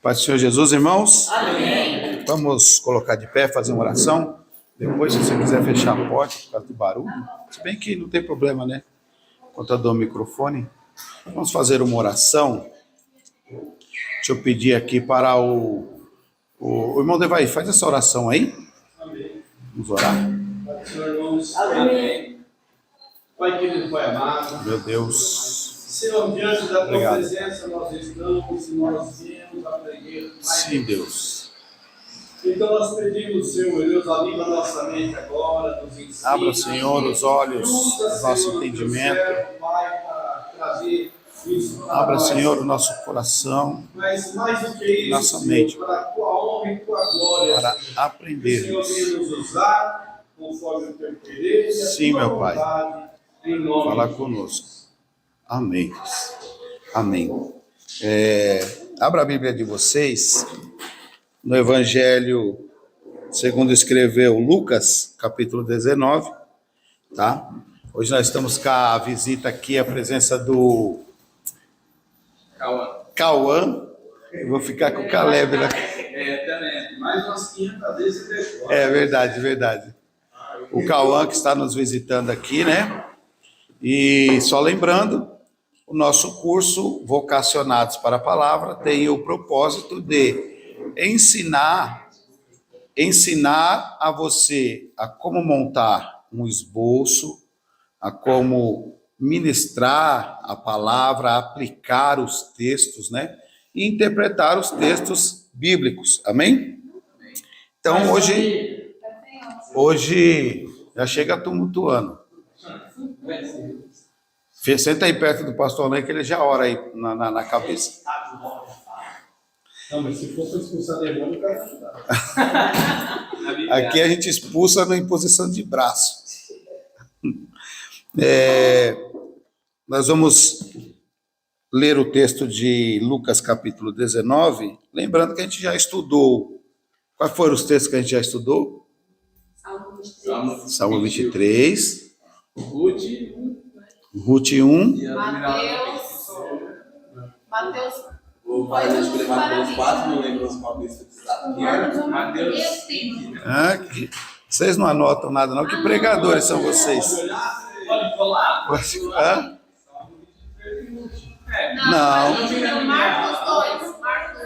Paz do Senhor Jesus, irmãos. Amém. Vamos colocar de pé, fazer uma oração. Depois, se você quiser fechar a porta por causa do barulho, se bem que não tem problema, né? Enquanto eu dou o microfone. Vamos fazer uma oração. Deixa eu pedir aqui para o irmão Devai, faz essa oração aí. Amém. Vamos orar. Pai, Senhor, irmãos. Amém. Pai querido, Pai amado. Meu Deus. Senhor, diante da tua Obrigado. presença, nós estamos e nós viemos aprender mais. Sim, Deus. Então nós pedimos, Senhor Deus, aviva a nossa mente agora, nos ensina. Abra, Senhor, os olhos do nosso entendimento. Pai, para trazer isso para Abra, nós. Senhor, o nosso coração, Mas mais do que isso, nossa Senhor, mente. para a tua honra e tua glória. para Senhor. Que o Senhor aprendermos. venha nos usar conforme o teu querer e a Sim, tua meu Pai. vontade, em nome Falar de conosco. Amém. Amém. Abra a Bíblia de vocês no Evangelho segundo escreveu Lucas, capítulo 19, tá? Hoje nós estamos com a visita aqui, a presença do Cauã. Eu vou ficar com o Caleb, né? também. Mais umas 500 vezes depois. É verdade, verdade. O Cauã que está nos visitando aqui, né? E só lembrando, o nosso curso Vocacionados para a Palavra tem o propósito de ensinar a você a como montar um esboço, a como ministrar a palavra, aplicar os textos, né? E interpretar os textos bíblicos. Amém? Então, hoje já chega tumultuando. Senta aí perto do pastor Alain, que ele já ora aí na cabeça. Não, mas se for para expulsar demônio, eu quero ajudar. Aqui a gente expulsa na imposição de braço. Nós vamos ler o texto de Lucas capítulo 19, lembrando que a gente já estudou. Quais foram os textos que a gente já estudou? Salmo 23, Ruth 1, Mateus. O pai já escolheu Mateus 4, não lembro os Maurício Mateus. vocês não anotam nada não, que pregadores são vocês? Pode colar. Não. Marcos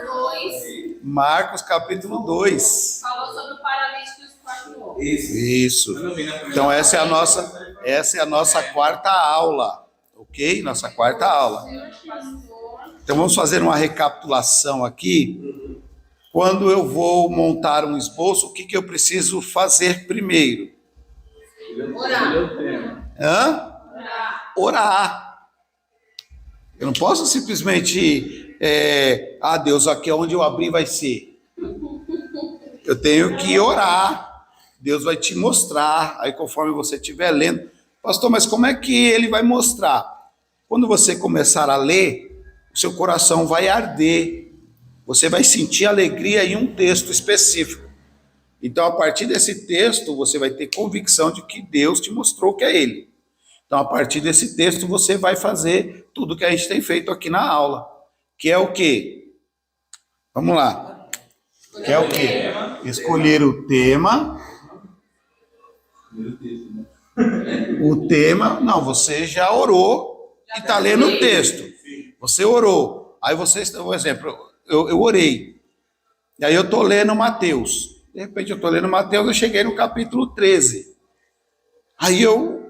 2. Marcos capítulo 2. Falou sobre o paralítico e os quatro homens. Isso. Então essa é a nossa quarta aula, ok? Nossa quarta aula. Então vamos fazer uma recapitulação aqui. Quando eu vou montar um esboço, o que eu preciso fazer primeiro? Orar. Eu não posso simplesmente, Deus, aqui onde eu abrir vai ser. Eu tenho que orar. Deus vai te mostrar. Aí conforme você estiver lendo. Pastor, mas como é que ele vai mostrar? Quando você começar a ler, o seu coração vai arder. Você vai sentir alegria em um texto específico. Então, a partir desse texto, você vai ter convicção de que Deus te mostrou que é Ele. Então, a partir desse texto, você vai fazer tudo que a gente tem feito aqui na aula. Que é o quê? Vamos lá. Que é o quê? Escolher o tema. O tema, não, você já orou e está lendo o texto. Você orou. Aí você, por exemplo, eu orei. E aí eu estou lendo Mateus. De repente eu estou lendo Mateus, eu cheguei no capítulo 13. Aí eu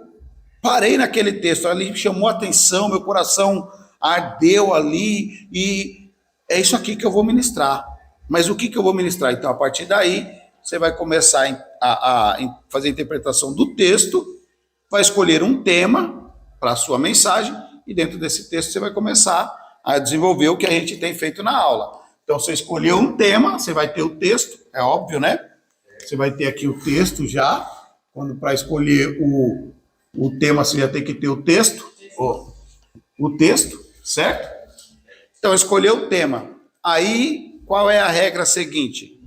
parei naquele texto, ali chamou a atenção, meu coração ardeu ali, e é isso aqui que eu vou ministrar. Mas o que eu vou ministrar? Então, a partir daí, você vai começar a fazer a interpretação do texto, vai escolher um tema para a sua mensagem, e dentro desse texto você vai começar a desenvolver o que a gente tem feito na aula. Então, você escolheu um tema, você vai ter o texto, é óbvio, né? Você vai ter aqui o texto já, quando para escolher o tema você já tem que ter o texto, certo? Então, escolheu o tema. Aí, qual é a regra seguinte?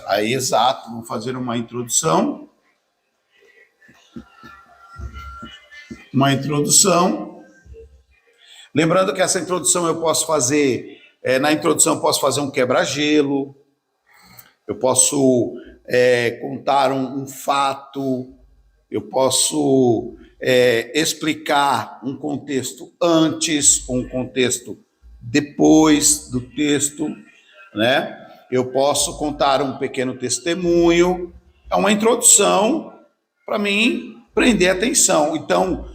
Aí, exato, vou fazer uma introdução. Lembrando que essa introdução eu posso fazer Na introdução eu posso fazer um quebra-gelo, eu posso contar um fato, eu posso explicar um contexto antes, um contexto depois do texto, né? Eu posso contar um pequeno testemunho. É uma introdução para mim prender a atenção. Então,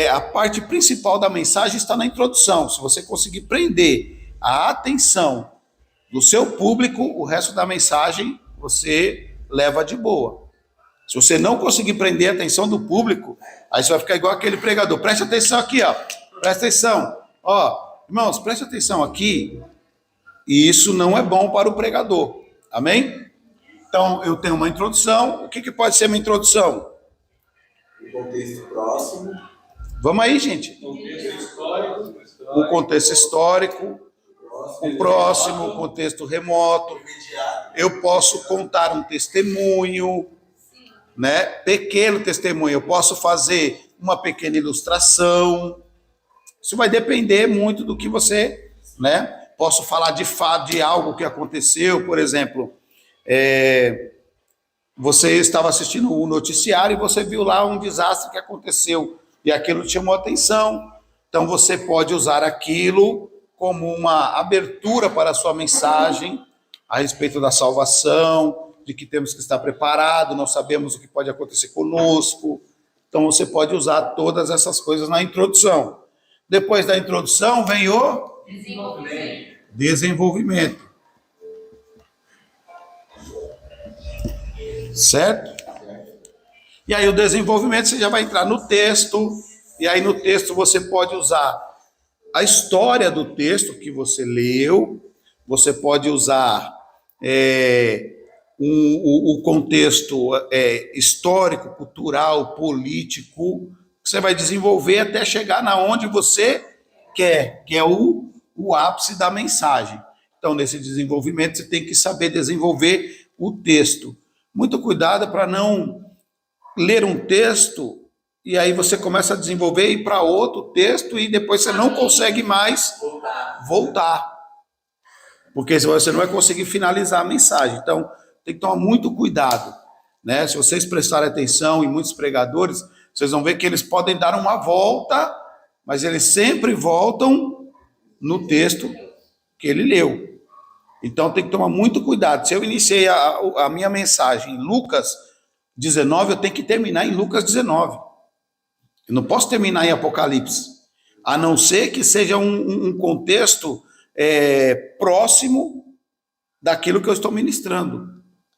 a parte principal da mensagem está na introdução. Se você conseguir prender a atenção do seu público, o resto da mensagem você leva de boa. Se você não conseguir prender a atenção do público, aí você vai ficar igual aquele pregador. Preste atenção aqui, ó. Presta atenção. Ó, irmãos, preste atenção aqui. E isso não é bom para o pregador. Amém? Então, eu tenho uma introdução. O que pode ser uma introdução? O contexto próximo. Vamos aí, gente. O contexto histórico, o próximo, o contexto remoto. Eu posso contar um testemunho, né? Pequeno testemunho. Eu posso fazer uma pequena ilustração. Isso vai depender muito do que você, né? Posso falar de fato de algo que aconteceu, por exemplo, você estava assistindo o noticiário e você viu lá um desastre que aconteceu e aquilo te chamou a atenção. Então você pode usar aquilo como uma abertura para a sua mensagem a respeito da salvação, de que temos que estar preparados, não sabemos o que pode acontecer conosco. Então você pode usar todas essas coisas na introdução. Depois da introdução vem o desenvolvimento. Certo? E aí o desenvolvimento você já vai entrar no texto, e aí no texto você pode usar a história do texto que você leu, você pode usar o contexto histórico, cultural, político, você vai desenvolver até chegar na onde você quer, que é o ápice da mensagem. Então, nesse desenvolvimento, você tem que saber desenvolver o texto. Muito cuidado para não ler um texto e aí você começa a desenvolver e ir para outro texto e depois você não consegue mais voltar. Porque você não vai conseguir finalizar a mensagem. Então, tem que tomar muito cuidado, né? Se vocês prestarem atenção em muitos pregadores, vocês vão ver que eles podem dar uma volta, mas eles sempre voltam no texto que ele leu. Então tem que tomar muito cuidado. Se eu iniciei a minha mensagem em Lucas 19, eu tenho que terminar em Lucas 19. Eu não posso terminar em Apocalipse, a não ser que seja um contexto próximo daquilo que eu estou ministrando,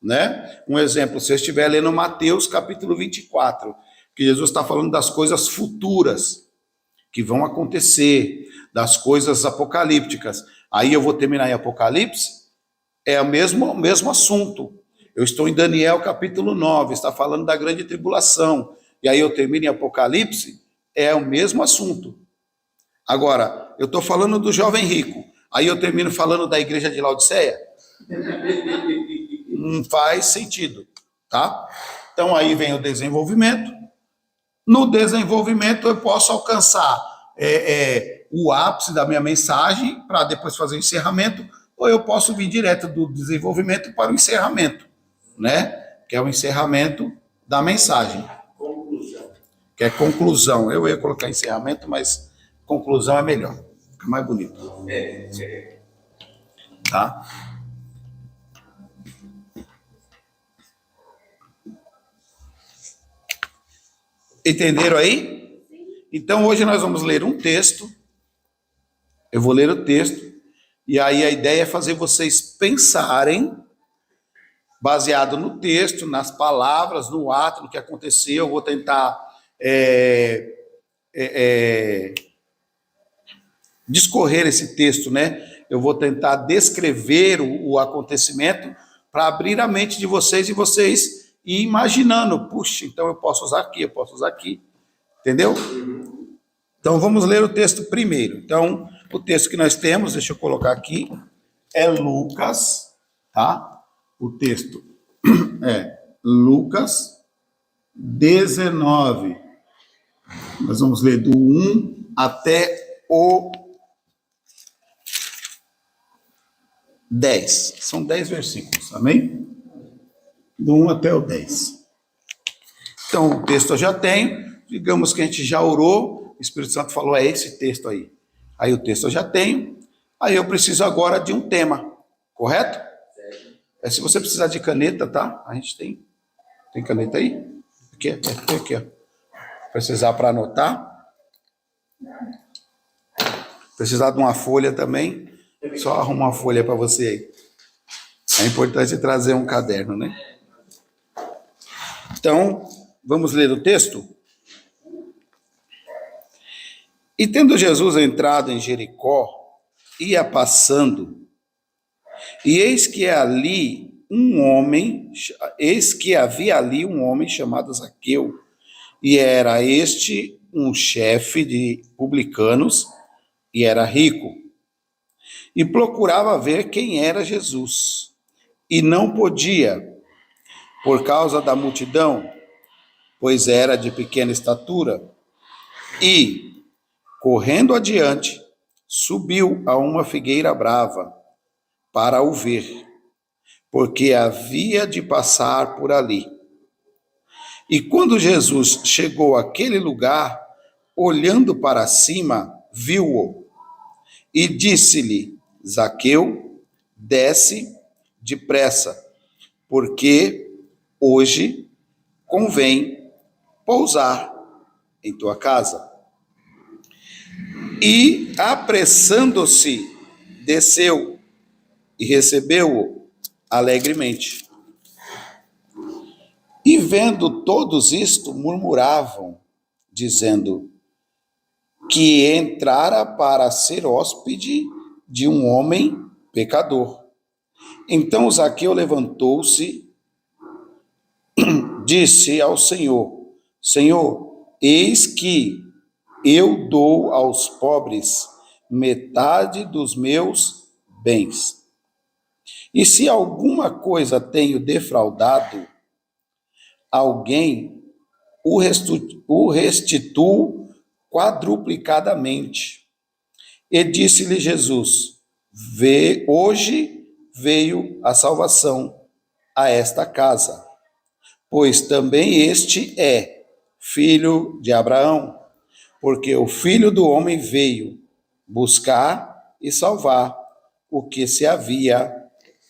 né? Um exemplo, se eu estiver lendo Mateus capítulo 24, que Jesus está falando das coisas futuras que vão acontecer, das coisas apocalípticas. Aí eu vou terminar em Apocalipse, é o mesmo assunto. Eu estou em Daniel capítulo 9, está falando da grande tribulação. E aí eu termino em Apocalipse, é o mesmo assunto. Agora, eu estou falando do jovem rico, aí eu termino falando da igreja de Laodiceia. Não faz sentido, tá? Então aí vem o desenvolvimento. No desenvolvimento eu posso alcançar o ápice da minha mensagem para depois fazer o encerramento, ou eu posso vir direto do desenvolvimento para o encerramento, né? Que é o encerramento da mensagem. Conclusão. Que é conclusão. Eu ia colocar encerramento, mas conclusão é melhor. Fica mais bonito. Tá? Entenderam aí? Então hoje nós vamos ler um texto. Eu vou ler o texto. E aí a ideia é fazer vocês pensarem, baseado no texto, nas palavras, no ato, no que aconteceu. Eu vou tentar discorrer esse texto, né? Eu vou tentar descrever o acontecimento para abrir a mente de vocês e vocês ir imaginando. Puxa, então eu posso usar aqui, eu posso usar aqui. Entendeu? Então vamos ler o texto primeiro. Então, o texto que nós temos, deixa eu colocar aqui, é Lucas, tá? O texto é Lucas 19. Nós vamos ler do 1 até o 10. São 10 versículos, amém? Do 1 até o 10. Então, o texto eu já tenho. Digamos que a gente já orou. O Espírito Santo falou, é esse texto aí. Aí o texto eu já tenho. Aí eu preciso agora de um tema. Correto? Se você precisar de caneta, tá? A gente tem. Tem caneta aí? Aqui, ó. Precisar para anotar. Precisar de uma folha também. Só arruma uma folha para você aí. É importante trazer um caderno, né? Então, vamos ler o texto? E tendo Jesus entrado em Jericó, ia passando, e eis que havia ali um homem chamado Zaqueu, e era este um chefe de publicanos, e era rico, e procurava ver quem era Jesus, e não podia, por causa da multidão, pois era de pequena estatura, e, correndo adiante, subiu a uma figueira brava para o ver, porque havia de passar por ali. E quando Jesus chegou àquele lugar, olhando para cima, viu-o e disse-lhe: Zaqueu, desce depressa, porque hoje convém pousar em tua casa. E, apressando-se, desceu e recebeu-o alegremente. E vendo todos isto, murmuravam, dizendo que entrara para ser hóspede de um homem pecador. Então Zaqueu levantou-se, disse ao Senhor: Senhor, eis que eu dou aos pobres metade dos meus bens. E se alguma coisa tenho defraudado alguém, o restituo quadruplicadamente. E disse-lhe Jesus: hoje veio a salvação a esta casa, pois também este é filho de Abraão, porque o Filho do Homem veio buscar e salvar o que se havia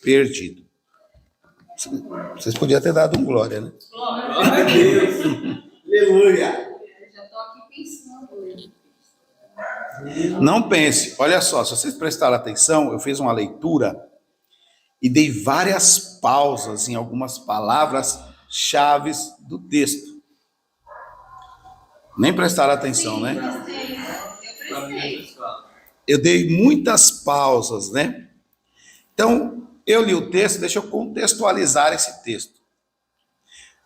perdido. Vocês podiam ter dado um glória, né? Glória a Deus. Aleluia. Eu já estou aqui pensando. Não pense, olha só, se vocês prestaram atenção, eu fiz uma leitura e dei várias pausas em algumas palavras chaves do texto. Nem prestaram atenção, né? Eu prestei. Eu dei muitas pausas, né? Então, eu li o texto, deixa eu contextualizar esse texto.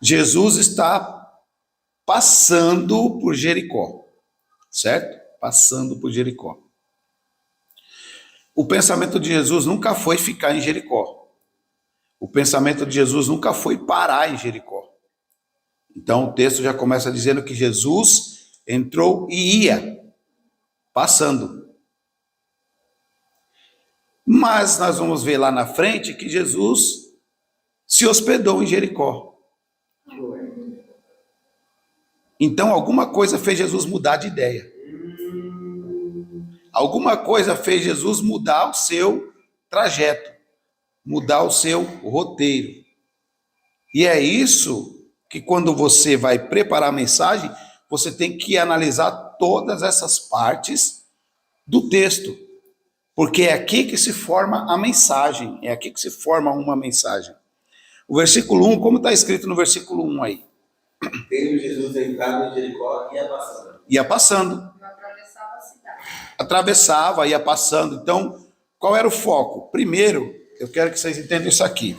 Jesus está passando por Jericó, certo? Passando por Jericó. O pensamento de Jesus nunca foi ficar em Jericó. O pensamento de Jesus nunca foi parar em Jericó. Então o texto já começa dizendo que Jesus entrou e ia, passando. Mas nós vamos ver lá na frente que Jesus se hospedou em Jericó. Então alguma coisa fez Jesus mudar de ideia. Alguma coisa fez Jesus mudar o seu trajeto, mudar o seu roteiro. E é isso que quando você vai preparar a mensagem, você tem que analisar todas essas partes do texto. Porque é aqui que se forma a mensagem, é aqui que se forma uma mensagem. O versículo 1, como está escrito no versículo 1 aí? Tendo Jesus entrado em Jericó, ia passando. Ia passando. Eu atravessava a cidade. Atravessava, ia passando. Então, qual era o foco? Primeiro, eu quero que vocês entendam isso aqui.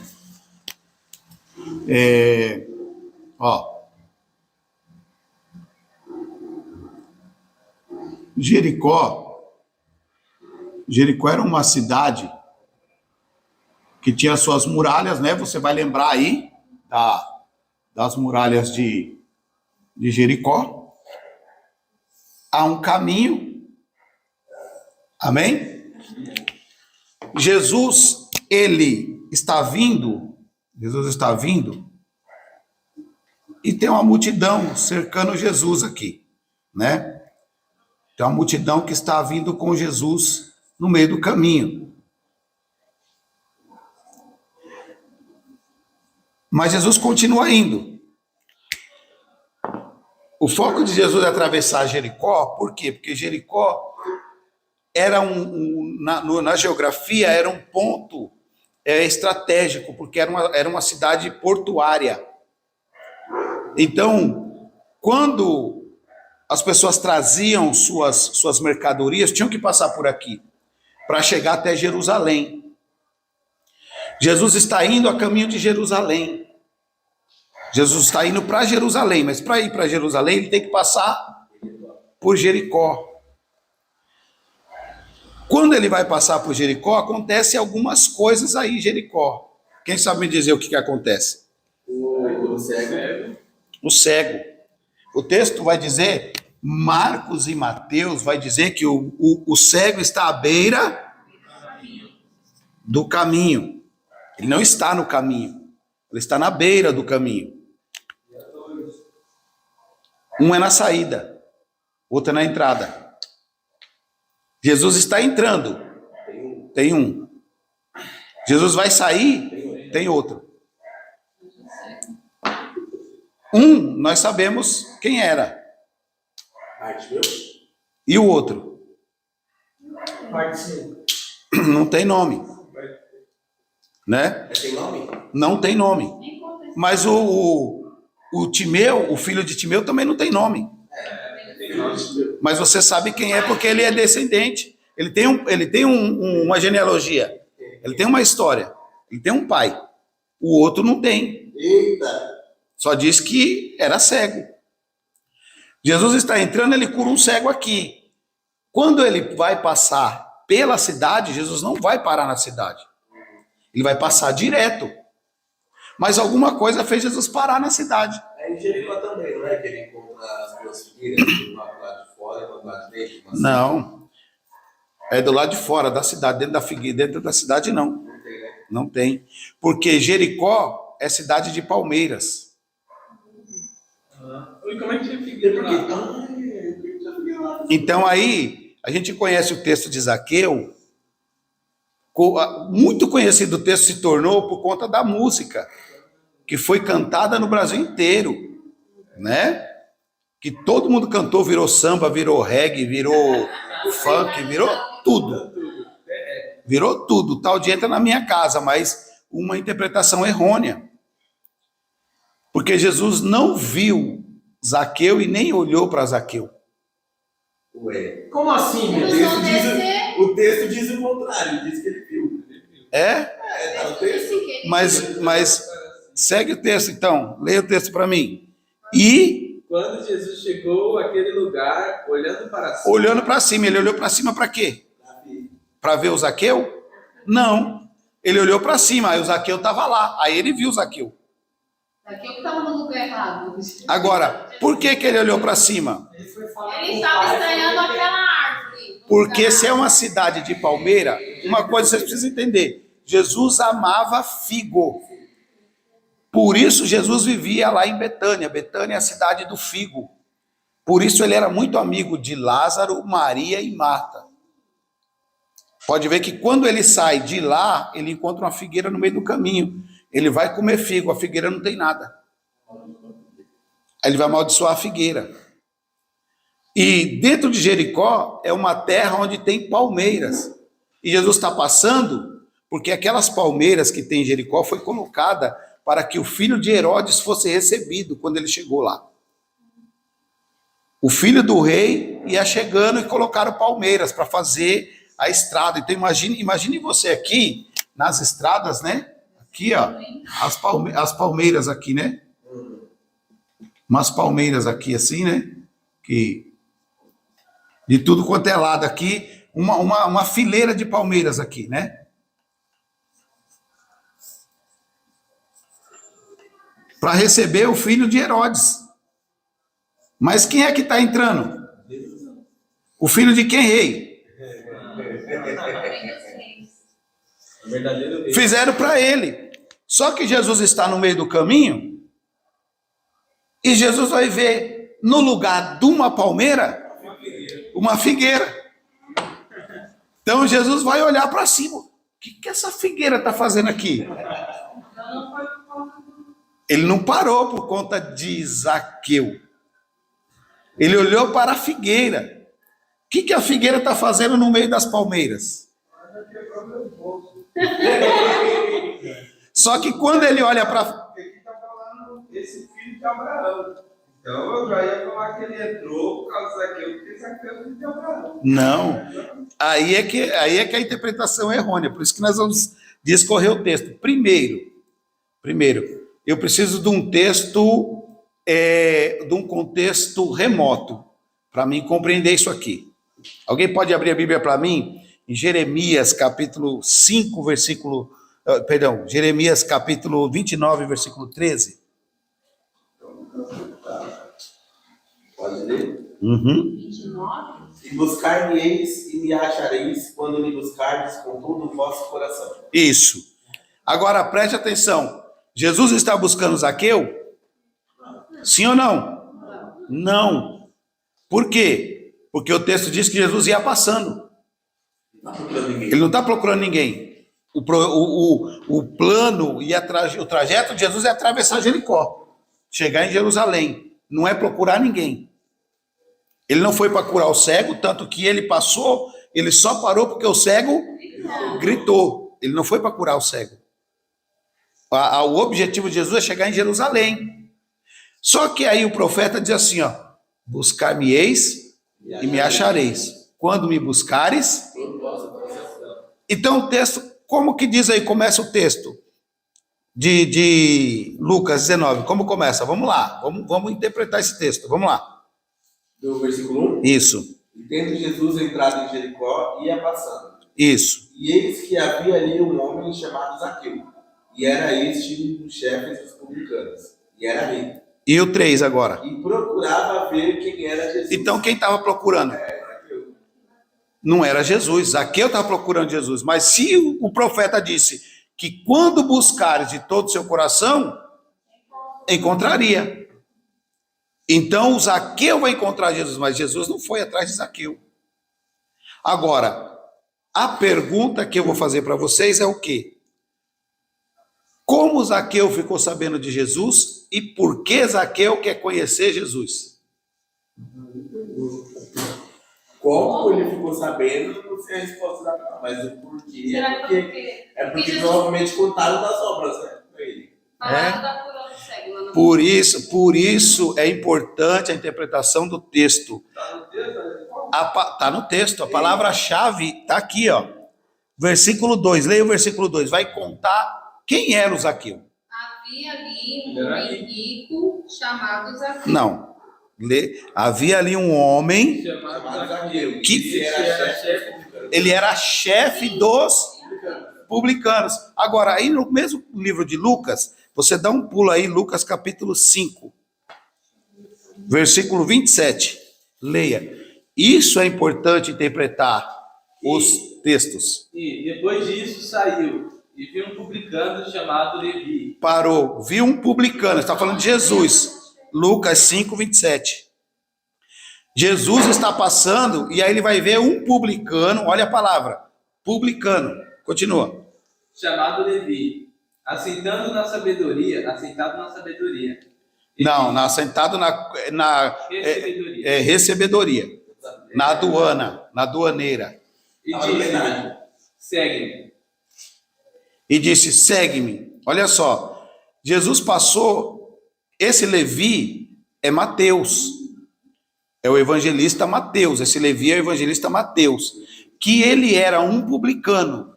Jericó era uma cidade que tinha suas muralhas, né? Você vai lembrar aí das muralhas de Jericó. Há um caminho. Amém? Jesus ele está vindo, Jesus está vindo, e tem uma multidão cercando Jesus aqui, né? Tem uma multidão que está vindo com Jesus no meio do caminho. Mas Jesus continua indo. O foco de Jesus é atravessar Jericó, por quê? Porque Jericó era na geografia, era um ponto estratégico, porque era uma cidade portuária. Então, quando as pessoas traziam suas mercadorias, tinham que passar por aqui, para chegar até Jerusalém. Jesus está indo a caminho de Jerusalém. Jesus está indo para Jerusalém, mas para ir para Jerusalém, ele tem que passar por Jericó. Quando ele vai passar por Jericó, acontece algumas coisas aí em Jericó. Quem sabe me dizer o que acontece? O cego. O cego. O texto vai dizer, Marcos e Mateus vai dizer que o cego está à beira do caminho. Ele não está no caminho, ele está na beira do caminho. Um é na saída, outro é na entrada. Jesus está entrando, tem um. Jesus vai sair, tem outro. Um, nós sabemos quem era. E o outro? Não tem nome. Né? Tem nome? Não tem nome. Mas o Timeu, o filho de Timeu, também não tem nome. Mas você sabe quem é porque ele é descendente. Ele tem uma genealogia. Ele tem uma história. Ele tem um pai. O outro não tem. Eita! Só diz que era cego. Jesus está entrando, ele cura um cego aqui. Quando ele vai passar pela cidade, Jesus não vai parar na cidade. Ele vai passar direto. Mas alguma coisa fez Jesus parar na cidade. É em Jericó também, não é? Que ele encontra as duas figueiras, uma do lado de fora e uma do lado de dentro? Não. É do lado de fora da cidade, dentro da figueira, dentro da cidade não. Não tem, né? Não tem. Porque Jericó é cidade de palmeiras. E como é que tinha figueira lá? Então aí, a gente conhece o texto de Zaqueu. Muito conhecido o texto se tornou por conta da música, que foi cantada no Brasil inteiro, né? Que todo mundo cantou, virou samba, virou reggae, virou funk, virou tudo. Virou tudo. Tal dia entra na minha casa, mas uma interpretação errônea. Porque Jesus não viu Zaqueu e nem olhou para Zaqueu. Ué. Como assim, meu Eles Deus? vão descer. O texto diz o contrário, diz que ele viu. É? Tá no texto? Mas segue o texto então. Leia o texto para mim. E Quando Jesus chegou àquele lugar, olhando para cima. olhando para cima, ele olhou para cima para quê? Para ver o Zaqueu? Não. Ele olhou para cima, aí o Zaqueu estava lá. Aí ele viu o Zaqueu. Daqui eu estava no lugar errado. Agora, por que ele olhou para cima? Ele estava estranhando aquela árvore. Porque se é uma cidade de palmeira, uma coisa vocês precisam entender. Jesus amava figo. Por isso Jesus vivia lá em Betânia. Betânia é a cidade do figo. Por isso ele era muito amigo de Lázaro, Maria e Marta. Pode ver que quando ele sai de lá, ele encontra uma figueira no meio do caminho. Ele vai comer figo, a figueira não tem nada. Aí ele vai amaldiçoar a figueira. E dentro de Jericó é uma terra onde tem palmeiras. E Jesus está passando porque aquelas palmeiras que tem em Jericó foi colocada para que o filho de Herodes fosse recebido quando ele chegou lá. O filho do rei ia chegando e colocaram palmeiras para fazer a estrada. Então imagine você aqui nas estradas, né? Aqui, ó, as palmeiras aqui, né? Umas palmeiras aqui assim, né? Que de tudo quanto é lado aqui, uma fileira de palmeiras aqui, né? Para receber o filho de Herodes. Mas quem é que está entrando? O filho de quem, rei? Verdadeiro rei. Fizeram para ele. Só que Jesus está no meio do caminho e Jesus vai ver no lugar de uma palmeira uma figueira. Então Jesus vai olhar para cima. O que essa figueira está fazendo aqui? Ele não parou por conta de Zaqueu. Ele olhou para a figueira. O que a figueira está fazendo no meio das palmeiras? Só que quando ele olha para... Aqui está falando esse filho de Abraão. Então eu já ia falar que ele entrou por causa daquilo, porque Zaqueu é filho de Abraão. Não. Aí é que a interpretação é errônea. Por isso que nós vamos discorrer o texto. Primeiro, eu preciso de um texto, de um contexto remoto, para mim compreender isso aqui. Alguém pode abrir a Bíblia para mim? Em Jeremias, capítulo 5, Jeremias, capítulo 29, versículo 13. Pode ler? Uhum. 29? E buscar-me-eis e me achareis quando me buscardes com todo o vosso coração. Isso. Agora preste atenção. Jesus está buscando Zaqueu? Sim ou não? Não. Por quê? Porque o texto diz que Jesus ia passando. Não está procurando ninguém. Ele não está procurando ninguém. O plano e o trajeto de Jesus é atravessar Jericó, chegar em Jerusalém. Não é procurar ninguém. Ele não foi para curar o cego, tanto que ele passou, ele só parou porque o cego gritou. Ele não foi para curar o cego. O objetivo de Jesus é chegar em Jerusalém. Só que aí o profeta diz assim, ó: buscar-me-eis e me achareis. Quando me buscares. Então o texto, como que diz aí, começa o texto de Lucas 19, como começa? Vamos lá, vamos interpretar esse texto, vamos lá. Do versículo 1. Isso. E tendo Jesus entrado em Jericó, ia passando. Isso. E eis que havia ali um homem chamado Zaqueu, e era este um dos chefes dos publicanos, e era rei. E o 3 agora. E procurava ver quem era Jesus. Então quem estava procurando? Zaqueu. Não era Jesus, Zaqueu estava procurando Jesus. Mas se o profeta disse que quando buscares de todo o seu coração, encontraria. Então o Zaqueu vai encontrar Jesus, mas Jesus não foi atrás de Zaqueu. Agora, a pergunta que eu vou fazer para vocês é o quê? Como Zaqueu ficou sabendo de Jesus e por que Zaqueu quer conhecer Jesus? Como ele ficou sabendo, não sei a resposta da palavra, mas o porquê Será que é porque Jesus- provavelmente contaram das obras, né? Com ele. Falaram da cura do cego lá na Por isso é importante a interpretação do texto. Está no texto, a palavra-chave está aqui, ó. Versículo 2, leia o versículo 2, vai contar quem era o Zaqueu. Havia ali um homem rico chamado Zaqueu. Não, havia ali um homem, Chamado Zaqueu. Que- Ele era chefe publicano. ele era chefe dos publicanos. Agora, aí no mesmo livro de Lucas, você dá um pulo aí, Lucas capítulo 5, versículo 27. Leia. Isso é importante interpretar os textos. E depois disso saiu e viu um publicano chamado Levi. Parou, viu um publicano, está falando de Jesus. Lucas 5, 27. Jesus está passando e aí ele vai ver um publicano, olha a palavra, publicano. Continua. Chamado Levi, assentado na sabedoria. Não, sentado na Recebedoria. recebedoria, na aduana, na aduaneira. E A disse: homenagem. segue-me. E disse, segue-me. Olha só, Jesus passou, esse Levi é Mateus, é o evangelista Mateus, esse Levi é o evangelista Mateus, que ele era um publicano.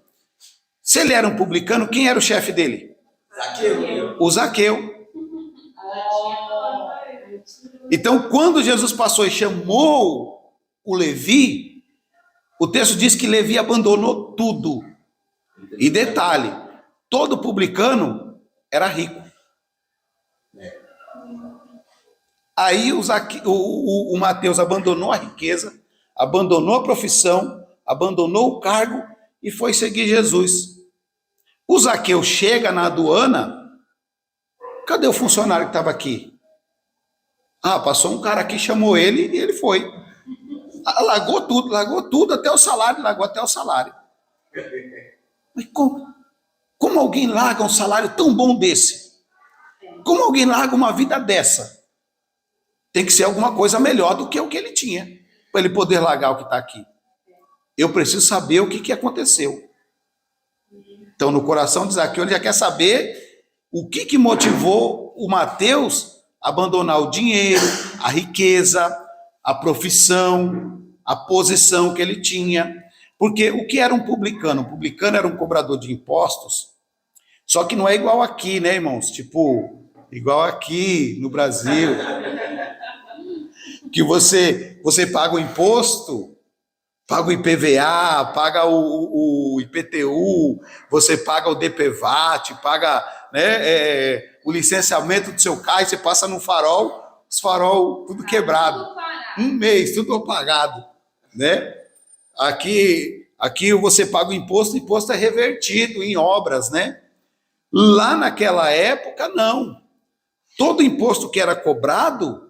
Se ele era um publicano, quem era o chefe dele? Zaqueu. O Zaqueu. Então, quando Jesus passou e chamou o Levi, o texto diz que Levi abandonou tudo. E detalhe, todo publicano era rico. Aí o Mateus abandonou a riqueza, abandonou a profissão, abandonou o cargo e foi seguir Jesus. O Zaqueu chega na aduana, cadê o funcionário que estava aqui? Ah, passou um cara aqui, chamou ele e ele foi. Largou tudo, até o salário, largou até o salário. Mas como alguém larga um salário tão bom desse? Como alguém larga uma vida dessa? Tem que ser alguma coisa melhor do que o que ele tinha, para ele poder largar o que está aqui. Eu preciso saber o que aconteceu. Então, no coração de Zaqueu, ele já quer saber o que motivou o Mateus a abandonar o dinheiro, a riqueza, a profissão, a posição que ele tinha. Porque o que era um publicano? Um publicano era um cobrador de impostos, só que não é igual aqui, né, irmãos? Tipo, igual aqui no Brasil, que você paga o imposto, paga o IPVA, paga o IPTU, você paga o DPVAT, paga, né, o licenciamento do seu carro, você passa no farol, os farol tudo quebrado. Um mês, tudo apagado, né? Aqui você paga o imposto é revertido em obras, né? Lá naquela época, não. Todo imposto que era cobrado,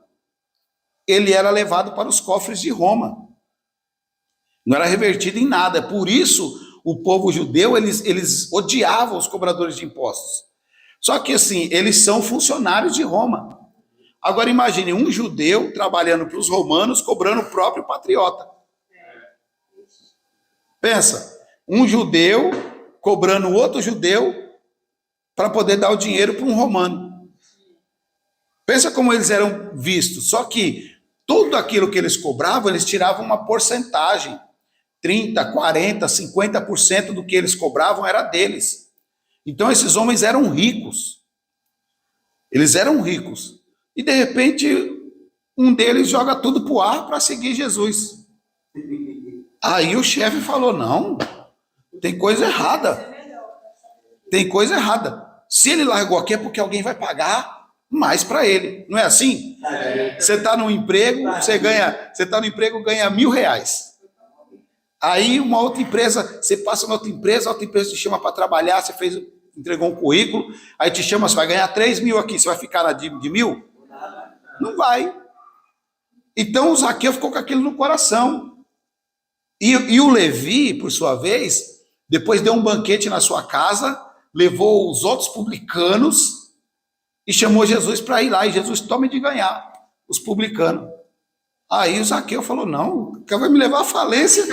ele era levado para os cofres de Roma. Não era revertido em nada. Por isso, o povo judeu, eles odiavam os cobradores de impostos. Só que, assim, eles são funcionários de Roma. Agora, imagine um judeu trabalhando para os romanos, cobrando o próprio patriota. Pensa, um judeu cobrando outro judeu para poder dar o dinheiro para um romano. Pensa como eles eram vistos. Só que tudo aquilo que eles cobravam, eles tiravam uma porcentagem. 30%, 40%, 50% do que eles cobravam era deles. Então esses homens eram ricos. Eles eram ricos. E de repente, um deles joga tudo para o ar para seguir Jesus. Aí o chefe falou, não, tem coisa errada. Tem coisa errada. Se ele largou aqui é porque alguém vai pagar mais para ele. Não é assim? Você está no emprego, ganha R$1.000. Aí uma outra empresa, você passa na outra empresa te chama para trabalhar, entregou um currículo, aí te chama, você vai ganhar 3.000 aqui, você vai ficar na de 1.000? Não vai. Então o Zaqueu ficou com aquilo no coração. E o Levi, por sua vez, depois deu um banquete na sua casa, levou os outros publicanos e chamou Jesus para ir lá. E Jesus tome de ganhar os publicanos. Aí o Zaqueu falou, não, vai me levar à falência.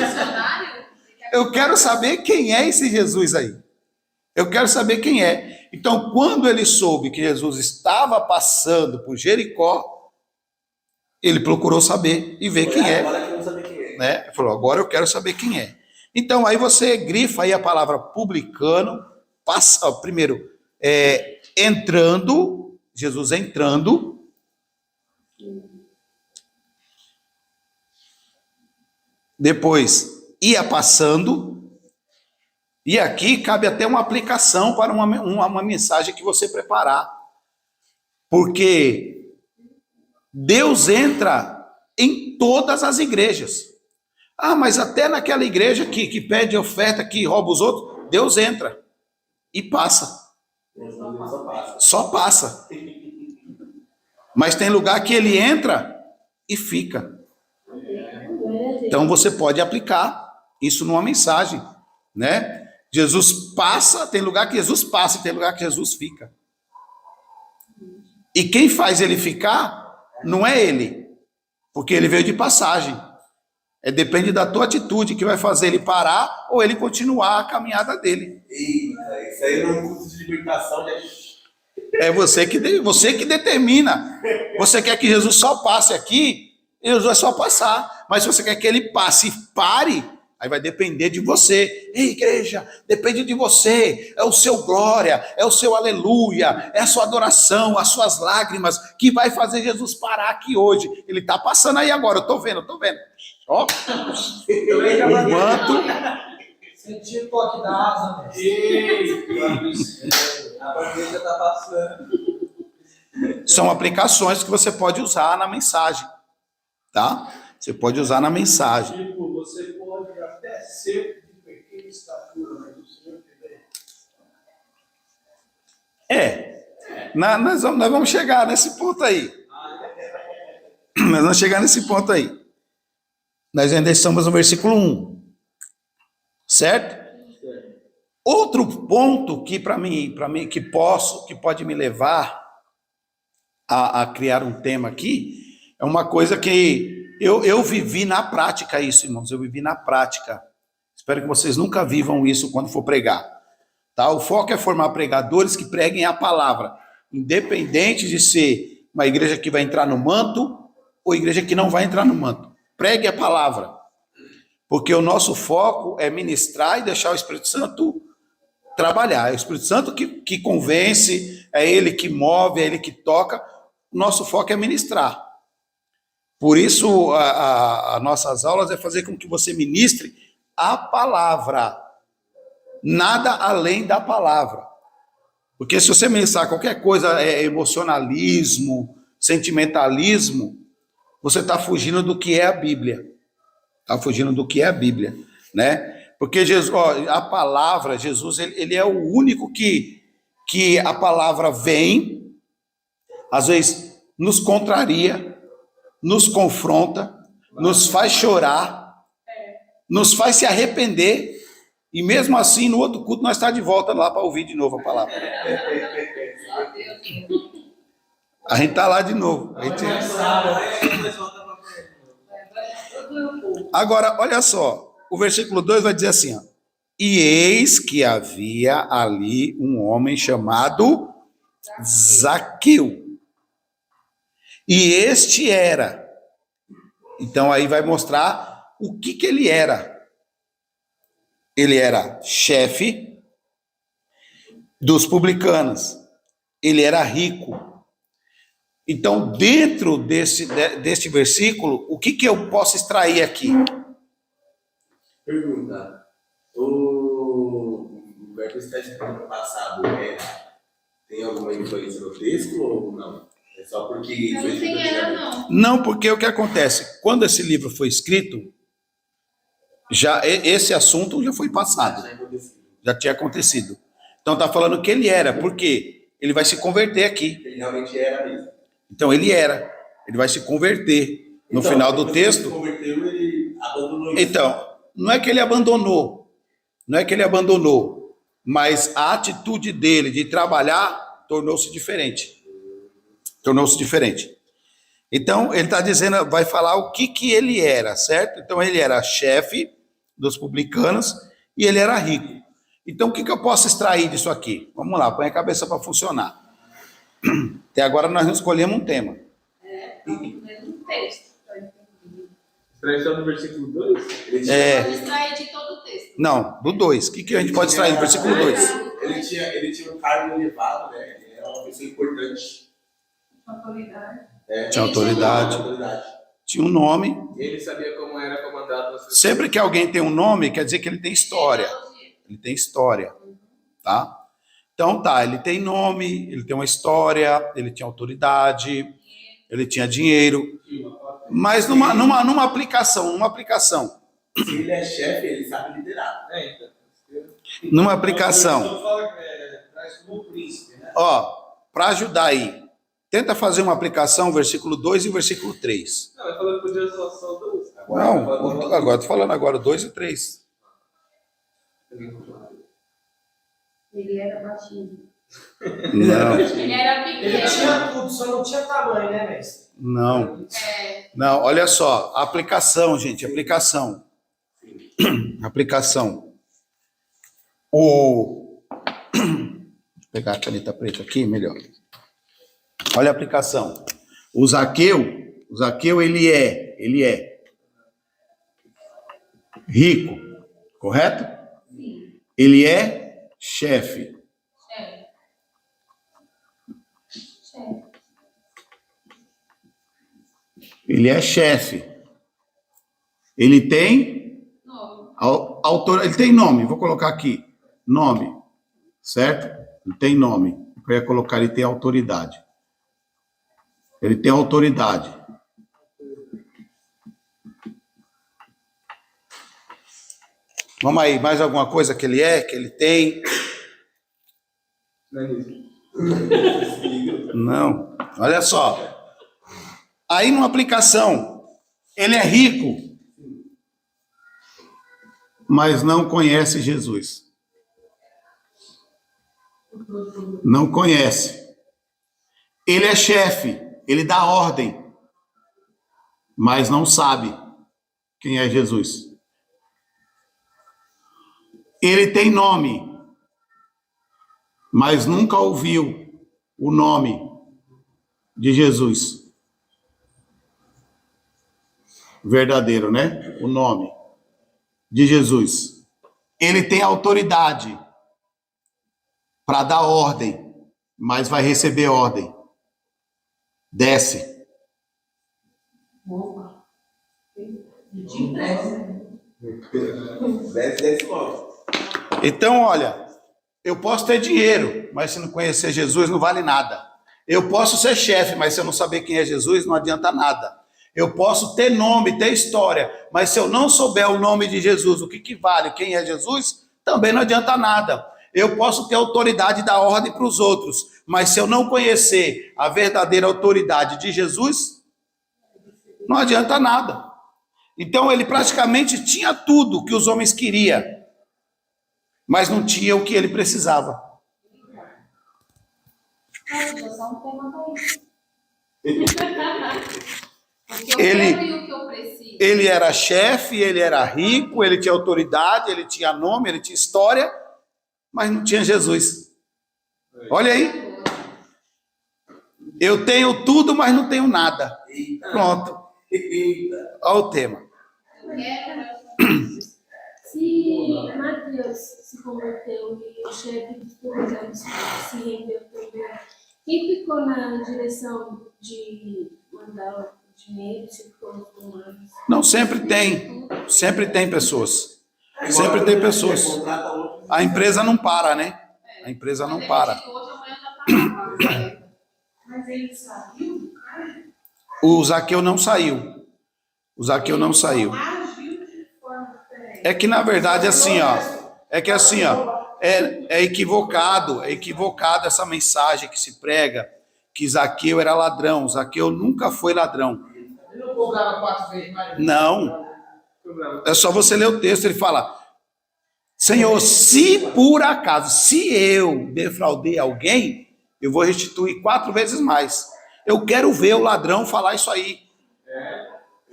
Eu quero saber quem é esse Jesus aí. Eu quero saber quem é. Então, quando ele soube que Jesus estava passando por Jericó, ele procurou saber e ver quem é. Agora eu quero saber quem é. Né? Ele falou, agora eu quero saber quem é. Então, aí você grifa aí a palavra publicano, passa, primeiro, entrando, Jesus entrando. Depois, ia passando. E aqui cabe até uma aplicação para uma mensagem que você preparar. Porque Deus entra em todas as igrejas. Ah, mas até naquela igreja que pede oferta, que rouba os outros, Deus entra e passa. Só passa. Mas tem lugar que ele entra e fica. Então você pode aplicar isso numa mensagem, né? Jesus passa, tem lugar que Jesus passa e tem lugar que Jesus fica. E quem faz ele ficar não é ele, porque ele veio de passagem. Depende da tua atitude que vai fazer ele parar ou ele continuar a caminhada dele. Eita, isso aí não é um curso de libertação, né? É você que determina. Você quer que Jesus só passe aqui, Jesus vai só passar. Mas se você quer que ele passe e pare, aí vai depender de você. Ei, igreja, depende de você. É o seu glória, é o seu aleluia, é a sua adoração, as suas lágrimas, que vai fazer Jesus parar aqui hoje. Ele está passando aí agora, eu estou vendo. Ó, o manto. Senti o toque da asa, a bandeja está passando. São aplicações que você pode usar na mensagem, tá? Você pode usar na mensagem. Tipo, você pode até ser de pequena estatura, mas o Senhor Nós vamos chegar nesse ponto aí. Nós vamos chegar nesse ponto aí. Nós ainda estamos no versículo 1. Certo? Outro ponto que para mim que pode me levar a criar um tema aqui, é uma coisa que eu vivi na prática isso, irmãos. Eu vivi na prática. Espero que vocês nunca vivam isso quando for pregar. Tá? O foco é formar pregadores que preguem a palavra, independente de ser uma igreja que vai entrar no manto ou igreja que não vai entrar no manto. Pregue a palavra. Porque o nosso foco é ministrar e deixar o Espírito Santo trabalhar. É o Espírito Santo que convence, é ele que move, é ele que toca. O nosso foco é ministrar. Por isso, as nossas aulas é fazer com que você ministre a palavra. Nada além da palavra. Porque se você ministrar qualquer coisa, emocionalismo, sentimentalismo, você está fugindo do que é a Bíblia. Está fugindo do que é a Bíblia, né? Porque Jesus, a palavra, Jesus, ele é o único que a palavra vem, às vezes nos contraria, nos confronta, nos faz chorar, nos faz se arrepender, e mesmo assim, no outro culto, nós estamos de volta lá para ouvir de novo a palavra. A gente está lá de novo. Agora, olha só, o versículo 2 vai dizer assim, ó, e eis que havia ali um homem chamado Zaqueu. E este era. Então aí vai mostrar o que ele era. Ele era chefe dos publicanos. Ele era rico. Então, dentro deste versículo, o que eu posso extrair aqui? Pergunta. O verbo está escrito no passado, tem alguma influência no texto ou não? É só porque... Não tem era, não. Não, porque o que acontece? Quando esse livro foi escrito, esse assunto já foi passado. Já tinha acontecido. Então está falando que ele era, porque ele vai se converter aqui. Ele realmente era mesmo. Então ele vai se converter. No final do texto. Ele se converteu, ele abandonou isso. Então, não é que ele abandonou, mas a atitude dele de trabalhar tornou-se diferente. Então, ele está dizendo, vai falar o que ele era, certo? Então, ele era chefe dos publicanos e ele era rico. Então, o que eu posso extrair disso aqui? Vamos lá, põe a cabeça para funcionar. Até agora nós não escolhemos um tema. Tá no mesmo texto. Extrair só no versículo 2? Pode extrair de todo o texto. Não, do 2. O que a gente pode extrair do versículo 2? Ele tinha um cargo elevado, né? Ele era uma pessoa importante. Autoridade. Tinha autoridade. Tinha um nome. Ele sabia como era comandado. Sempre que alguém tem um nome, quer dizer que ele tem história. Ele tem história. Tá? Então tá, ele tem nome, ele tem uma história, ele tinha autoridade, ele tinha dinheiro. Mas numa aplicação. Se ele é chefe, ele sabe liderar. Numa aplicação. Então fala que traz como príncipe, né? Para ajudar aí, tenta fazer uma aplicação, versículo 2 e versículo 3. Não, vai falando que podia só 2. Não, agora estou falando agora 2 e 3. Ele era baixinho. Não, Ele era Ele pequeno. tinha tudo, só não tinha tamanho, né, mestre? não. É, Não, olha só, aplicação, gente, aplicação. Vou pegar a caneta preta aqui, melhor. Olha a aplicação. O Zaqueu, ele é rico, correto? sim. Ele é chefe. Chefe. Ele é chefe. Ele tem Nome. ele tem nome, vou colocar aqui. Nome, certo? Ele tem nome. Eu ia colocar, ele tem autoridade. Ele tem autoridade. Vamos aí, mais alguma coisa que ele tem? Não, olha só. Aí numa aplicação, ele é rico, mas não conhece Jesus. Não conhece. Ele é chefe, ele dá ordem, mas não sabe quem é Jesus. Ele tem nome, mas nunca ouviu o nome de Jesus. Verdadeiro, né? O nome de Jesus. Ele tem autoridade para dar ordem, mas vai receber ordem. Desce. Desce logo. Então, olha, eu posso ter dinheiro, mas se não conhecer Jesus, não vale nada. Eu posso ser chefe, mas se eu não saber quem é Jesus, não adianta nada. Eu posso ter nome, ter história, mas se eu não souber o nome de Jesus, o que vale, quem é Jesus, também não adianta nada. Eu posso ter autoridade e dar ordem para os outros, mas se eu não conhecer a verdadeira autoridade de Jesus, não adianta nada. Então ele praticamente tinha tudo que os homens queriam, mas não tinha o que ele precisava. Porque eu tenho o que eu preciso. Ele era chefe, ele era rico, ele tinha autoridade, ele tinha nome, ele tinha história, mas não tinha Jesus. Olha aí. Eu tenho tudo, mas não tenho nada. Pronto. Olha o tema. Se Mateus se converteu e o chefe dos publicanos se rendeu também, quem ficou na direção de mandar o dinheiro, se ficou nos comandos? Não, sempre tem. Sempre tem pessoas. Sempre tem pessoas. A empresa não para, né? A empresa não para. Hoje, amanhã já tá lá. Mas ele saiu, cara? O Zaqueu não saiu. O Zaqueu não saiu. Agiu de forma diferente. É que na verdade assim, ó, é equivocado essa mensagem que se prega que Zaqueu era ladrão. Zaqueu nunca foi ladrão. Ele não cobrava 4 vezes mais. Não. É só você ler o texto, ele fala: Senhor, se por acaso, se eu defraudei alguém, eu vou restituir 4 vezes mais. Eu quero ver o ladrão falar isso aí.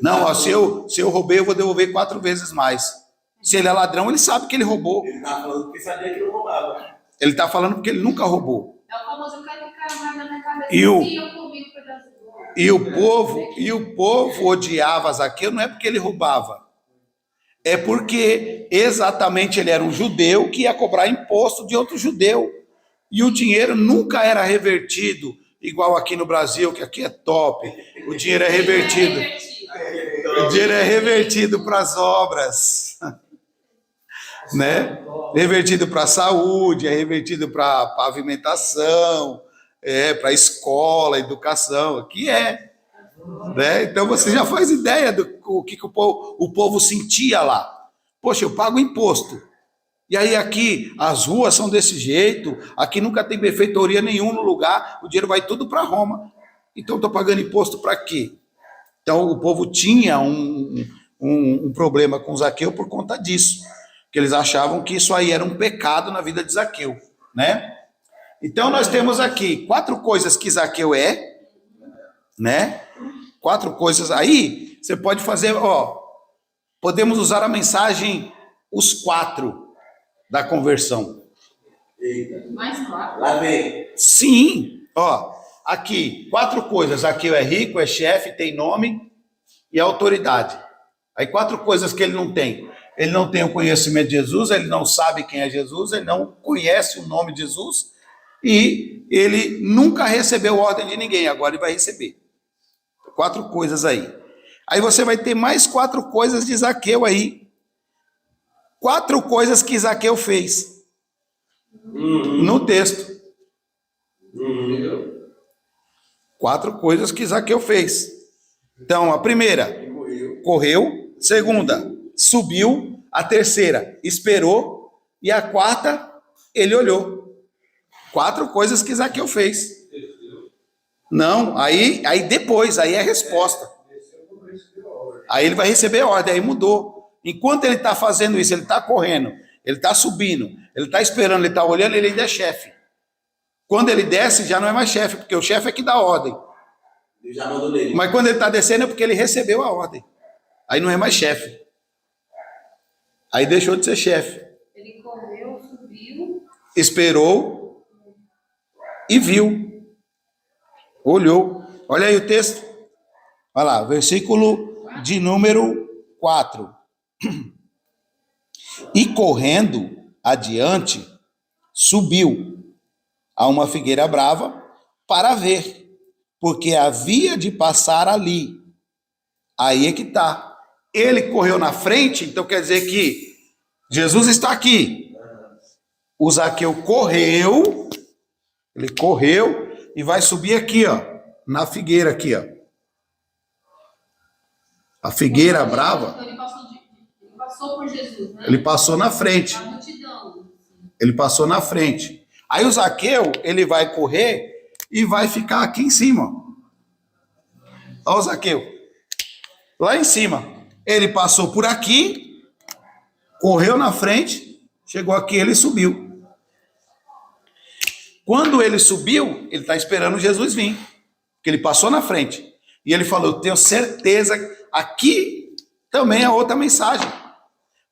Não, ó, se eu roubei, eu vou devolver 4 vezes mais. Se ele é ladrão, ele sabe que ele roubou. Ele tá falando porque sabia que não roubava. Ele está falando porque ele nunca roubou. É o famoso cara vai na minha cabeça. E o- Sim, eu comi um pedaço do bolo. E o povo odiava Zaqueu, não é porque ele roubava. É porque exatamente ele era um judeu que ia cobrar imposto de outro judeu. E o dinheiro nunca era revertido, igual aqui no Brasil, que aqui é top. O dinheiro é revertido. O dinheiro é revertido para as obras, né? Revertido para a saúde, é revertido para pavimentação, para escola, educação, aqui é. Né? Então você já faz ideia do que o povo sentia lá. Poxa, eu pago imposto. E aí aqui as ruas são desse jeito, aqui nunca tem benfeitoria nenhuma no lugar, o dinheiro vai tudo para Roma. Então estou pagando imposto para quê? Então o povo tinha um problema com Zaqueu por conta disso, que eles achavam que isso aí era um pecado na vida de Zaqueu, né? Então nós temos aqui 4 coisas que Zaqueu é, né? 4 coisas aí, você pode fazer, ó, podemos usar a mensagem os 4 da conversão. Eita. Mais claro. Lá vem. Sim, ó, aqui, 4 coisas. Zaqueu é rico, é chefe, tem nome e autoridade. Aí 4 coisas que ele não tem. Ele não tem o conhecimento de Jesus, ele não sabe quem é Jesus, ele não conhece o nome de Jesus e ele nunca recebeu ordem de ninguém, agora ele vai receber. 4 coisas aí. Aí você vai ter mais 4 coisas de Zaqueu aí. 4 coisas que Zaqueu fez no texto. 4 coisas que Zaqueu fez. Então, a primeira, correu. Segunda, subiu. A terceira, esperou. E a quarta, ele olhou. 4 coisas que Zaqueu fez. Não, aí depois, aí é a resposta. Aí ele vai receber a ordem, aí mudou. Enquanto ele está fazendo isso, ele está correndo, ele está subindo, ele está esperando, ele está olhando, ele ainda é chefe. Quando ele desce, já não é mais chefe, porque o chefe é que dá a ordem. Ele já mandou nele. Mas quando ele está descendo é porque ele recebeu a ordem. Aí não é mais chefe. Aí deixou de ser chefe. Ele correu, subiu. Esperou e viu. Olhou. Olha aí o texto. Olha lá, versículo de número 4. E correndo adiante, subiu a uma figueira brava para ver, porque havia de passar ali. Aí é que está. Ele correu na frente, então quer dizer que Jesus está aqui. O Zaqueu correu, ele correu e vai subir aqui, ó, na figueira aqui, ó. A figueira brava. Então ele passou por Jesus, né? Ele passou na frente. A multidão. Ele passou na frente. Aí o Zaqueu, ele vai correr e vai ficar aqui em cima. Olha o Zaqueu. Lá em cima. Ele passou por aqui, correu na frente, chegou aqui, ele subiu. Quando ele subiu, ele está esperando Jesus vir. Porque ele passou na frente. E ele falou, eu tenho certeza, aqui também é outra mensagem.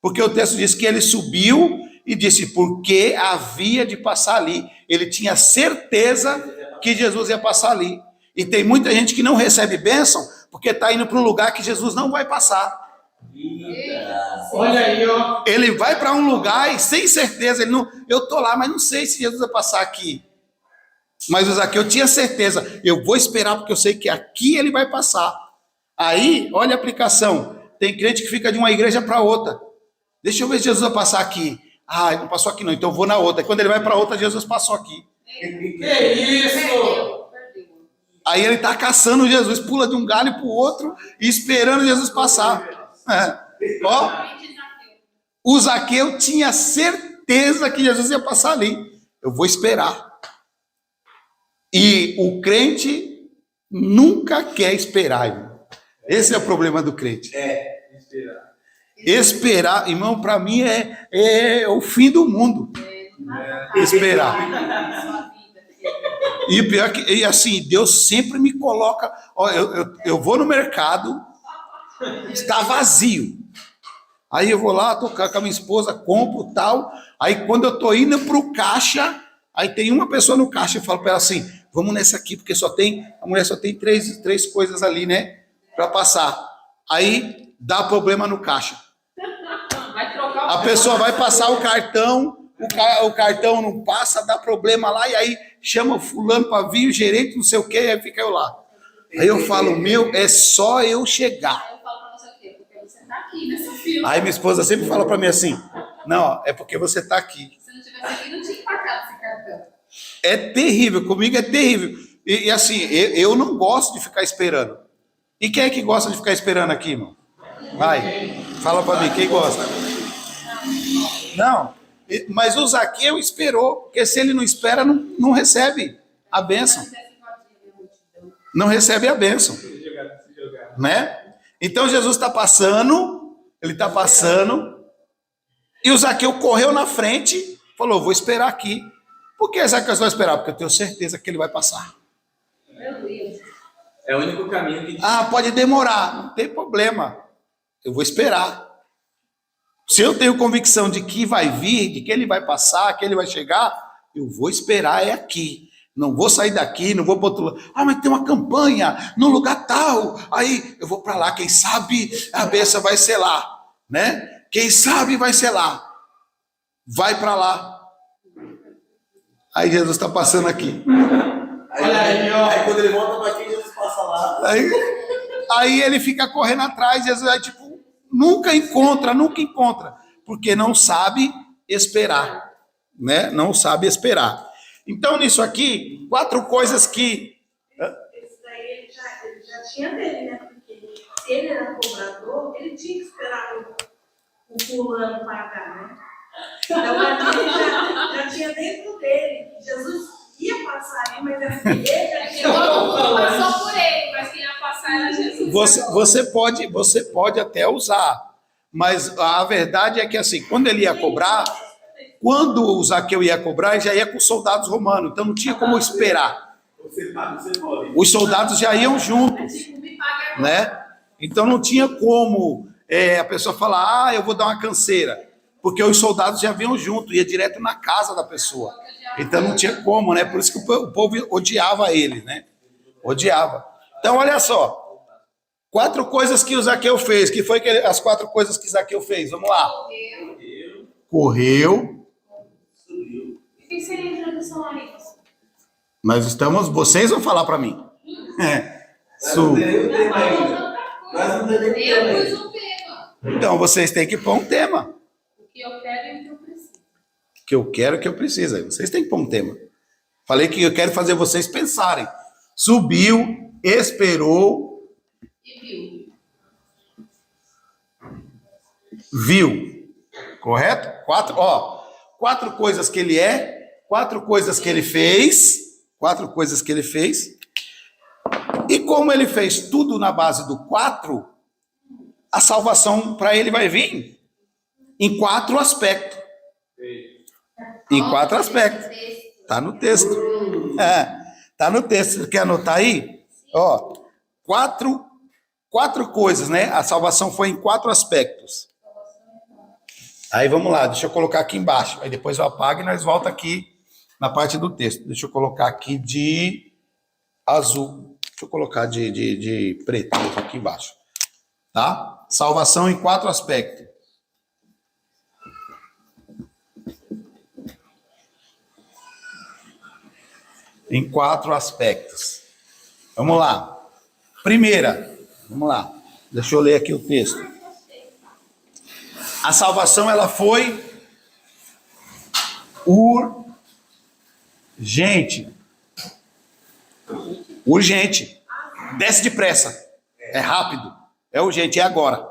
Porque o texto diz que ele subiu e disse, porque havia de passar ali. Ele tinha certeza que Jesus ia passar ali. E tem muita gente que não recebe bênção, porque está indo para um lugar que Jesus não vai passar. Olha aí, ó. Ele vai para um lugar e sem certeza, ele não, eu estou lá, mas não sei se Jesus vai passar aqui. Mas o Zaqueu tinha certeza, eu vou esperar porque eu sei que aqui ele vai passar. Aí, olha a aplicação, tem crente que fica de uma igreja para outra. Deixa eu ver se Jesus vai passar aqui. Ah, ele não passou aqui não, então eu vou na outra. E quando ele vai para outra, Jesus passou aqui. Que isso? Perdeu. Aí ele está caçando Jesus, pula de um galho para o outro e esperando Jesus passar. Ó, o Zaqueu tinha certeza que Jesus ia passar ali. Eu vou esperar. E o crente nunca quer esperar, irmão. Esse é o problema do crente. Esperar, irmão, para mim é o fim do mundo. Esperar. E pior que, e assim, Deus sempre me coloca. Ó, eu vou no mercado, está vazio. Aí eu vou lá, tô com a minha esposa, compro tal. Aí quando eu tô indo pro caixa, aí tem uma pessoa no caixa, eu falo para ela assim: vamos nessa aqui, porque a mulher só tem três coisas ali, né? Para passar. Aí dá problema no caixa. Vai trocar A pessoa vai passar o cartão, o cartão não passa, dá problema lá, e aí chama o fulano para vir, o gerente, não sei o quê, aí fica eu lá. Aí eu falo, meu, é só eu chegar. Aí eu falo pra você o quê? Porque você tá aqui nessa fila. Aí minha esposa sempre fala para mim assim: não, é porque você está aqui. Se não tivesse aqui, não tinha empacado esse cartão. É terrível, comigo é terrível. E assim, eu não gosto de ficar esperando. E quem é que gosta de ficar esperando aqui, irmão? Vai, fala para mim, quem gosta? Não, mas o Zaqueu esperou, porque se ele não espera, não recebe a bênção. Não recebe a bênção. Né? Então Jesus está passando, ele está passando, e o Zaqueu correu na frente, falou: vou esperar aqui. Por que Zaqueu vai esperar? Porque eu tenho certeza que ele vai passar. Meu Deus. É o único caminho que... Ah, pode demorar, não tem problema. Eu vou esperar. Se eu tenho convicção de que vai vir, de que ele vai passar, que ele vai chegar, eu vou esperar é aqui. Não vou sair daqui, não vou para outro lado. Ah, mas tem uma campanha no lugar tal. Aí eu vou para lá, quem sabe a bênção vai ser lá, né? Quem sabe vai ser lá. Vai para lá. Aí Jesus está passando aqui. Olha aí, ó. Aí quando ele volta para aqui, Jesus passa lá. Aí ele fica correndo atrás, Jesus aí, tipo, nunca encontra, porque não sabe esperar, né? Não sabe esperar. Então, nisso aqui, 4 coisas que... Esse daí ele já tinha dele, né? Porque se ele era cobrador, ele tinha que esperar o fulano pagar, né? Então, ali ele já tinha dentro dele que Jesus Porque todo mundo passou por ele, mas quem ia passar era Jesus. Você pode até usar, mas a verdade é que assim, quando ele ia cobrar, quando o Zaqueu ia cobrar, ele já ia com os soldados romanos, então não tinha como esperar. Você paga, você pode. Os soldados já iam juntos, né? Então não tinha como a pessoa falar, eu vou dar uma canseira, porque os soldados já vinham junto, ia direto na casa da pessoa. Então não tinha como, né? Por isso que o povo odiava ele, né? Odiava. Então olha só, 4 coisas que o Zaqueu fez. Que foi as 4 coisas que Zaqueu fez? Vamos lá. Correu. O que seria a introdução a isso? Vocês vão falar para mim. Mas não tem nem o tema ainda. Mas não tem nem o tema Eu ainda. pus um tema. Então vocês têm que pôr um tema. O que eu quero e o que eu preciso. O que eu quero, o que eu preciso. Aí vocês têm que pôr um tema. Falei que eu quero fazer vocês pensarem. Subiu, esperou, E viu. Correto? 4 coisas que ele é, 4 coisas que ele fez, 4 coisas que ele fez. E como ele fez tudo na base do 4, a salvação para ele vai vir em 4 aspectos. Em 4 aspectos. Tá no texto. Tá no texto. Você quer anotar aí? Ó, 4 coisas, né? A salvação foi em 4 aspectos. Aí vamos lá, deixa eu colocar aqui embaixo. Aí depois eu apago e nós volta aqui na parte do texto. Deixa eu colocar aqui de azul. Deixa eu colocar de preto aqui embaixo. Tá? Salvação em 4 aspectos. Em 4 aspectos. Vamos lá. Primeira, vamos lá. Deixa eu ler aqui o texto. A salvação, ela foi urgente. Urgente. Desce depressa. É rápido. É urgente. É agora.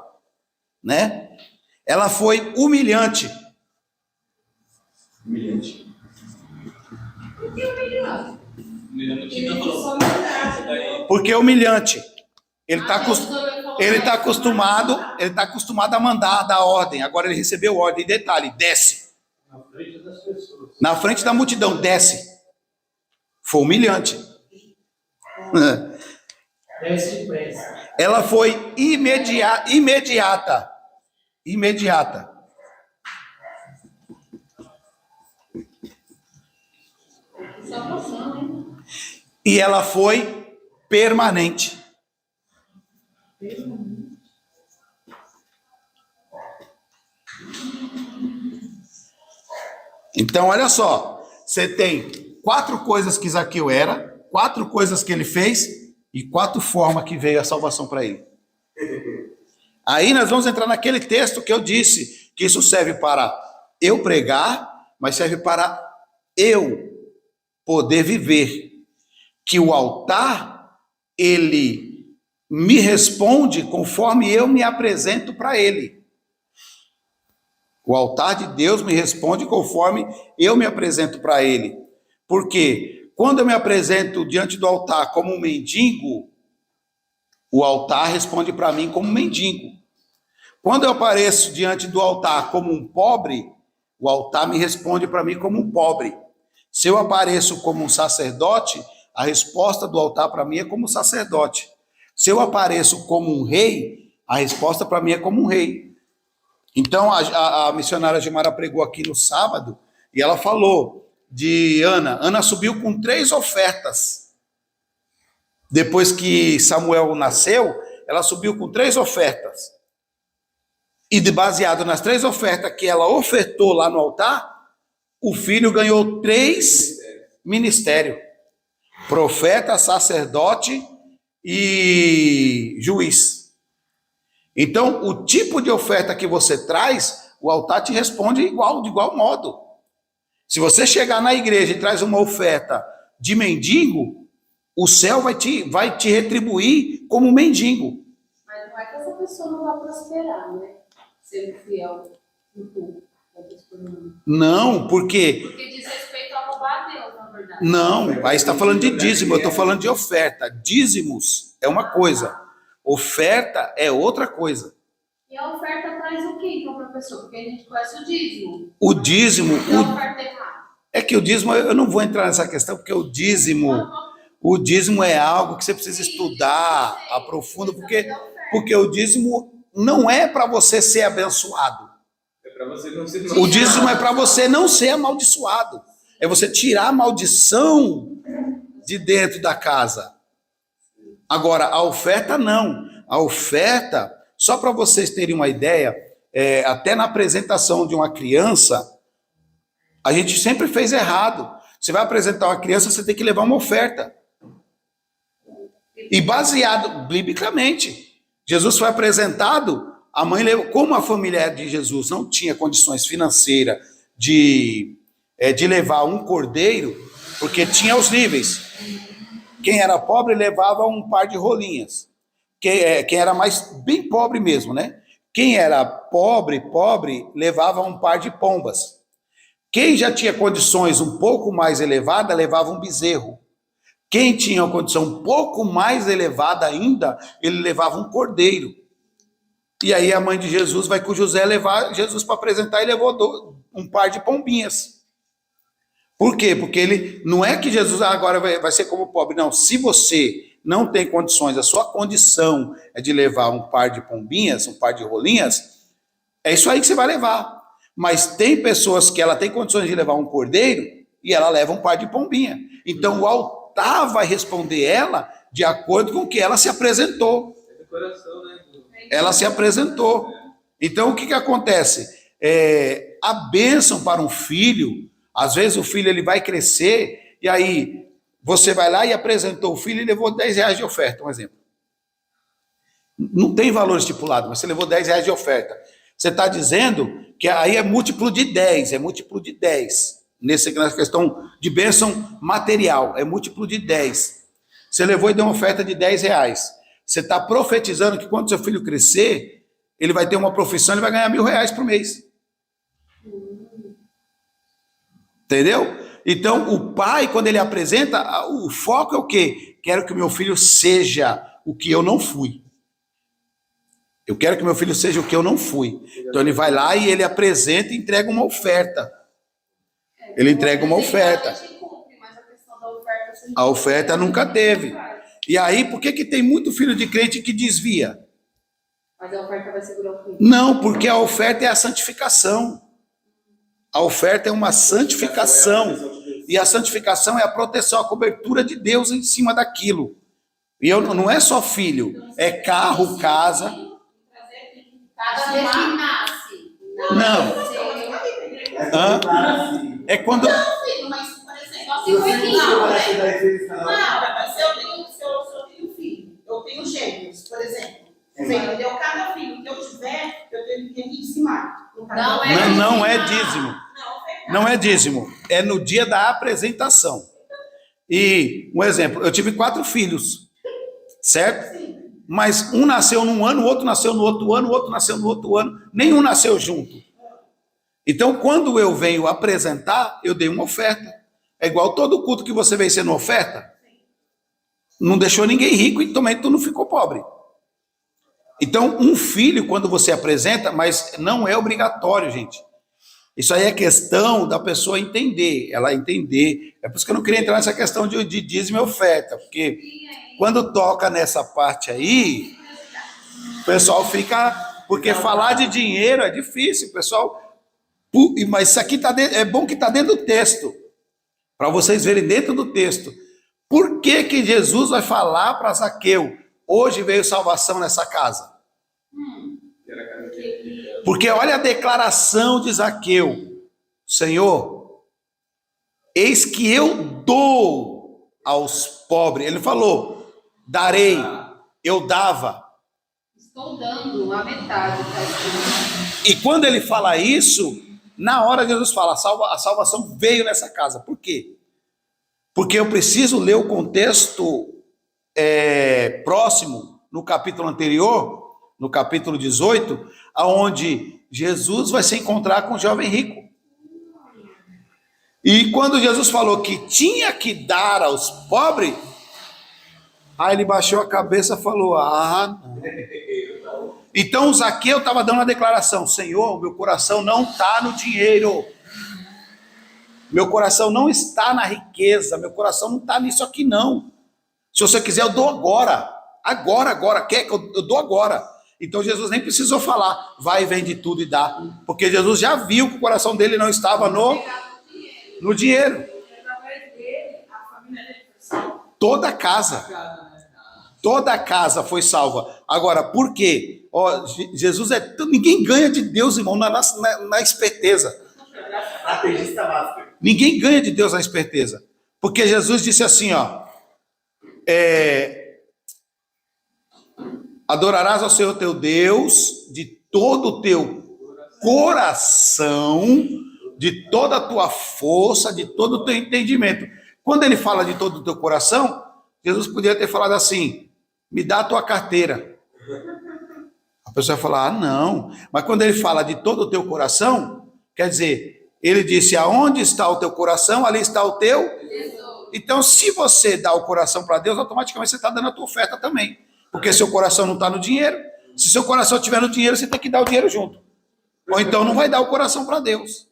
Né? Ela foi humilhante. Humilhante. Porque é humilhante. Ele está acostumado a mandar, a dar ordem. Agora ele recebeu ordem. E detalhe, desce. Na frente das pessoas. Na frente da multidão, desce. Foi humilhante. Desce depressa. Ela foi imediata. Imediata. E ela foi permanente. Então, olha só. Você tem 4 coisas que Zaqueu era, 4 coisas que ele fez e 4 formas que veio a salvação para ele. Aí nós vamos entrar naquele texto que eu disse, que isso serve para eu pregar, mas serve para eu poder viver. Que o altar, ele me responde conforme eu me apresento para ele. O altar de Deus me responde conforme eu me apresento para ele. Porque quando eu me apresento diante do altar como um mendigo, o altar responde para mim como um mendigo. Quando eu apareço diante do altar como um pobre, o altar me responde para mim como um pobre. Se eu apareço como um sacerdote, a resposta do altar para mim é como um sacerdote. Se eu apareço como um rei, a resposta para mim é como um rei. Então, a missionária Gilmara pregou aqui no sábado, e ela falou de Ana. Ana subiu com 3 ofertas. Depois que Samuel nasceu, ela subiu com 3 ofertas. E baseado nas 3 ofertas que ela ofertou lá no altar, o filho ganhou 3 ministérios: profeta, sacerdote e juiz. Então, o tipo de oferta que você traz, o altar te responde de igual modo. Se você chegar na igreja e traz uma oferta de mendigo, o céu vai te retribuir como mendigo. Mas não é que essa pessoa não vai prosperar, né? Sendo fiel no culto. Não, porque Porque diz respeito a louvar a Deus, na verdade. Não, aí está falando de dízimo, eu estou falando de oferta. Dízimos é uma coisa, oferta é outra coisa. E a oferta traz o que então para a pessoa? Porque a gente conhece o dízimo. O dízimo, E a oferta errada. é que o dízimo, eu não vou entrar nessa questão, porque o dízimo é algo que você precisa estudar a profundo, porque o dízimo não é para você ser abençoado. É pra você não ser O dízimo é para você não ser amaldiçoado. É você tirar a maldição de dentro da casa. Agora, a oferta não. A oferta, só para vocês terem uma ideia, até na apresentação de uma criança, a gente sempre fez errado. Você vai apresentar uma criança, você tem que levar uma oferta. E baseado biblicamente. Jesus foi apresentado, a mãe levou, como a família de Jesus não tinha condições financeiras de levar um cordeiro, porque tinha os níveis. Quem era pobre levava um par de rolinhas. Quem era mais bem pobre mesmo, né? Quem era pobre, levava um par de pombas. Quem já tinha condições um pouco mais elevadas, levava um bezerro. Quem tinha uma condição um pouco mais elevada ainda, ele levava um cordeiro. E aí a mãe de Jesus vai com José levar Jesus para apresentar e levou um par de pombinhas. Por quê? Porque ele não é que Jesus agora vai ser como pobre, não. Se você não tem condições, a sua condição é de levar um par de pombinhas, um par de rolinhas, é isso aí que você vai levar. Mas tem pessoas que ela tem condições de levar um cordeiro e ela leva um par de pombinha. Então o altar vai responder ela de acordo com o que ela se apresentou. É do coração, né? Ela se apresentou. Então o que acontece? A bênção para um filho, às vezes o filho ele vai crescer e aí você vai lá e apresentou o filho e levou 10 reais de oferta, um exemplo. Não tem valor estipulado, mas você levou 10 reais de oferta. Você está dizendo que aí é múltiplo de 10, é múltiplo de 10. Nessa questão de bênção material, é múltiplo de 10. Você levou e deu uma oferta de 10 reais. Você está profetizando que quando seu filho crescer, ele vai ter uma profissão, ele vai ganhar R$1.000 por mês. Entendeu? Então, o pai, quando ele apresenta, o foco é o quê? Quero que o meu filho seja o que eu não fui. Eu quero que meu filho seja o que eu não fui. Então, ele vai lá e ele apresenta e entrega uma oferta. Ele entrega uma oferta. A oferta nunca teve. E aí, por que tem muito filho de crente que desvia? Mas a oferta vai segurar o filho. Não, porque a oferta é a santificação. A oferta é uma santificação. E a santificação é a proteção, a cobertura de Deus em cima daquilo. E não é só filho, é carro, casa. Cada vez que nasce. Não. Hã? É quando. Não, filho, mas, por exemplo, Só se for filho. não, mas se eu tenho filho, eu tenho gêmeos, por exemplo. Você entendeu? Cada filho que eu tiver, eu tenho que ensinar. Não é dízimo. Não é dízimo. É no dia da apresentação. E, um exemplo, eu tive 4 filhos, certo? Mas um nasceu num ano, o outro nasceu no outro ano, o outro nasceu no outro ano. Nenhum nasceu junto. Então, quando eu venho apresentar, eu dei uma oferta. É igual todo culto que você vem sendo oferta. Não deixou ninguém rico e também tu não ficou pobre. Então, um filho, quando você apresenta, mas não é obrigatório, gente. Isso aí é questão da pessoa entender, ela entender. É por isso que eu não queria entrar nessa questão de dízimo e oferta, porque quando toca nessa parte aí, o pessoal fica... Porque falar de dinheiro é difícil, pessoal... Mas isso aqui é bom que está dentro do texto, para vocês verem dentro do texto. Por que Jesus vai falar para Zaqueu, hoje veio salvação nessa casa? Porque olha a declaração de Zaqueu: Senhor, eis que eu dou aos pobres. Ele falou, darei, eu dava. Estou dando a metade. Tá? E quando ele fala isso, na hora Jesus fala, a salvação veio nessa casa. Por quê? Porque eu preciso ler o contexto próximo, no capítulo anterior, no capítulo 18, aonde Jesus vai se encontrar com o jovem rico. E quando Jesus falou que tinha que dar aos pobres, aí ele baixou a cabeça e falou: ah, não. Então o Zaqueu estava dando uma declaração: Senhor, meu coração não está no dinheiro, meu coração não está na riqueza, meu coração não está nisso aqui não. Se você quiser, eu dou agora. Agora, quer que eu dou agora. Então Jesus nem precisou falar, vai e vende tudo e dá. Porque Jesus já viu que o coração dele não estava no dinheiro. Toda a casa foi salva. Agora, por quê? Jesus ninguém ganha de Deus, irmão, na esperteza. Estrategista master. Ninguém ganha de Deus na esperteza. Porque Jesus disse assim, adorarás ao Senhor teu Deus de todo o teu coração, de toda a tua força, de todo o teu entendimento. Quando ele fala de todo o teu coração, Jesus poderia ter falado assim: me dá a tua carteira. A pessoa vai falar: ah, não. Mas quando ele fala de todo o teu coração, quer dizer, ele disse: aonde está o teu coração, ali está o teu tesouro. Então, se você dá o coração para Deus, automaticamente você está dando a tua oferta também. Porque seu coração não está no dinheiro. Se seu coração estiver no dinheiro, você tem que dar o dinheiro junto. Ou então não vai dar o coração para Deus.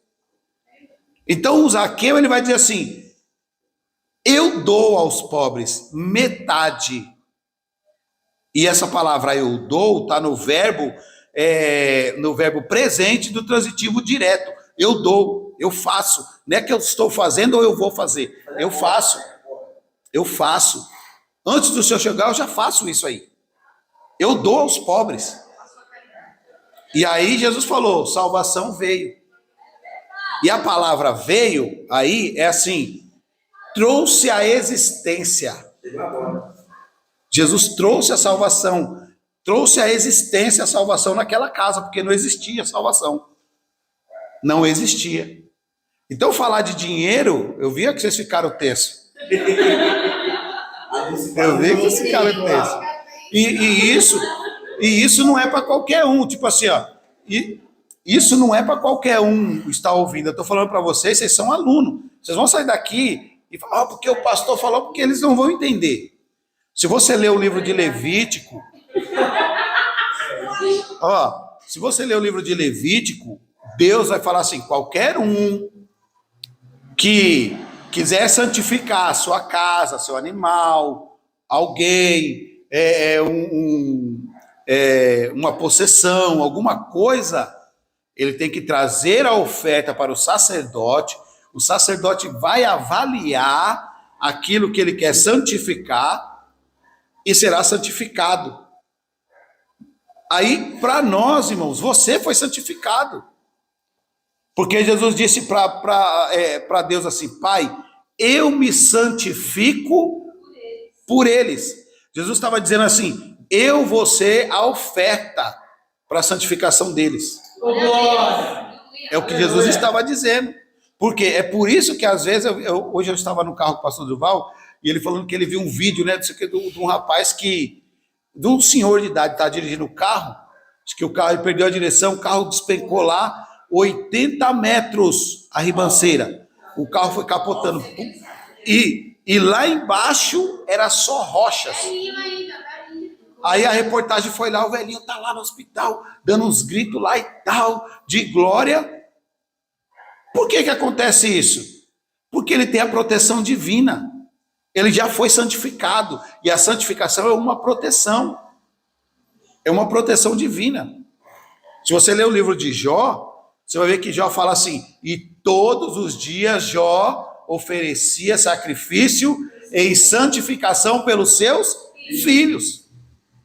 Então o Zaqueu, ele vai dizer assim: eu dou aos pobres metade. E essa palavra eu dou está no verbo presente do transitivo direto. Eu dou, eu faço. Não é que eu estou fazendo ou eu vou fazer. Eu faço. Eu faço. Antes do Senhor chegar, eu já faço isso aí. Eu dou aos pobres. E aí Jesus falou: salvação veio. E a palavra veio aí é assim: trouxe a existência. Jesus trouxe a salvação, trouxe a existência, a salvação naquela casa, porque não existia salvação. Não existia. Então, falar de dinheiro, eu vi que vocês ficaram tensos. Eu vi que vocês ficaram tensos. E isso não é para qualquer um. Tipo assim, isso não é para qualquer um estar ouvindo. Eu estou falando para vocês, vocês são alunos. Vocês vão sair daqui e falar: porque o pastor falou, porque eles não vão entender. Se você ler o livro de Levítico, se você ler o livro de Levítico, Deus vai falar assim: qualquer um que quiser santificar a sua casa, seu animal, alguém, uma possessão, alguma coisa, ele tem que trazer a oferta para o sacerdote vai avaliar aquilo que ele quer santificar e será santificado. Aí, para nós, irmãos, você foi santificado. Porque Jesus disse para Deus assim: Pai, eu me santifico por eles. Jesus estava dizendo assim: eu vou ser a oferta para a santificação deles. É o que Jesus estava dizendo. Porque é por isso que às vezes, hoje eu estava no carro com o pastor Duval, e ele falando que ele viu um vídeo, né, de um rapaz de um senhor de idade, está dirigindo o carro, acho que o carro, ele perdeu a direção, o carro despencou lá 80 metros a ribanceira, o carro foi capotando, e lá embaixo era só rochas. Aí a reportagem foi lá, o velhinho tá lá no hospital, dando uns gritos lá e tal, de glória. Por que acontece isso? Porque ele tem a proteção divina. Ele já foi santificado. E a santificação é uma proteção. É uma proteção divina. Se você ler o livro de Jó, você vai ver que Jó fala assim: e todos os dias Jó oferecia sacrifício em santificação pelos seus filhos.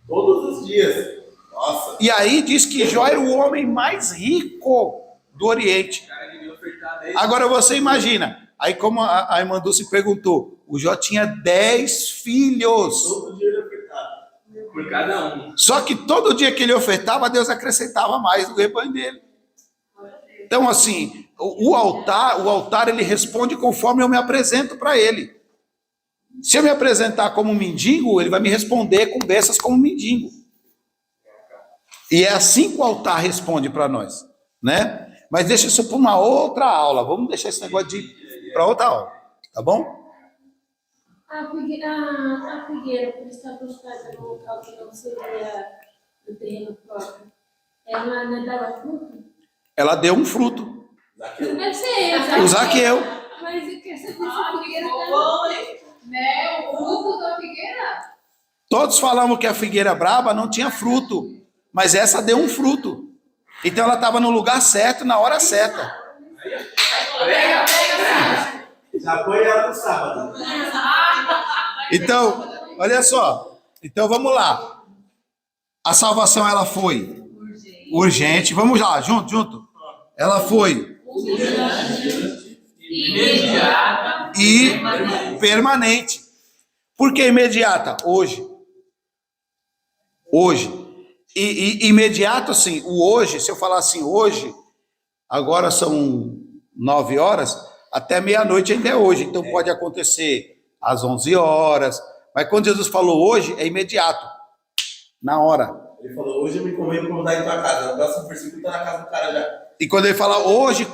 Todos os dias. Nossa. E aí diz que Jó era o homem mais rico do Oriente. Agora você imagina, aí como a irmã Dulce perguntou, o Jó tinha 10 filhos. Todo dia ele ofertava. Por cada um. Só que todo dia que ele ofertava, Deus acrescentava mais no rebanho dele. Então assim, o altar ele responde conforme eu me apresento para ele. Se eu me apresentar como mendigo, ele vai me responder com bênçãos como mendigo. E é assim que o altar responde para nós, né? Mas deixa isso para uma outra aula. Vamos deixar esse negócio para outra aula, tá bom? A figueira, por estar plantada num local que não seria do terreno próprio, ela não dava fruto? Ela deu um fruto. Deve ser O Zaqueu. Mas o que essa figueira Né? O fruto da figueira? Todos falamos que a figueira braba não tinha fruto, mas essa deu um fruto. Então ela estava no lugar certo, na hora certa. Já põe ela no sábado. Então, olha só. Então vamos lá. A salvação ela foi urgente. Vamos lá, junto. Ela foi Imediata. e permanente. Por que imediata? Hoje. E imediato, assim, o hoje, se eu falar assim, hoje, agora são 9 horas, até meia-noite ainda é hoje. Então pode acontecer às 11 horas. Mas quando Jesus falou hoje, é imediato. Na hora. Ele falou, hoje eu me convido para mudar em tua casa. No próximo versículo tá na casa do cara já. E quando ele fala hoje,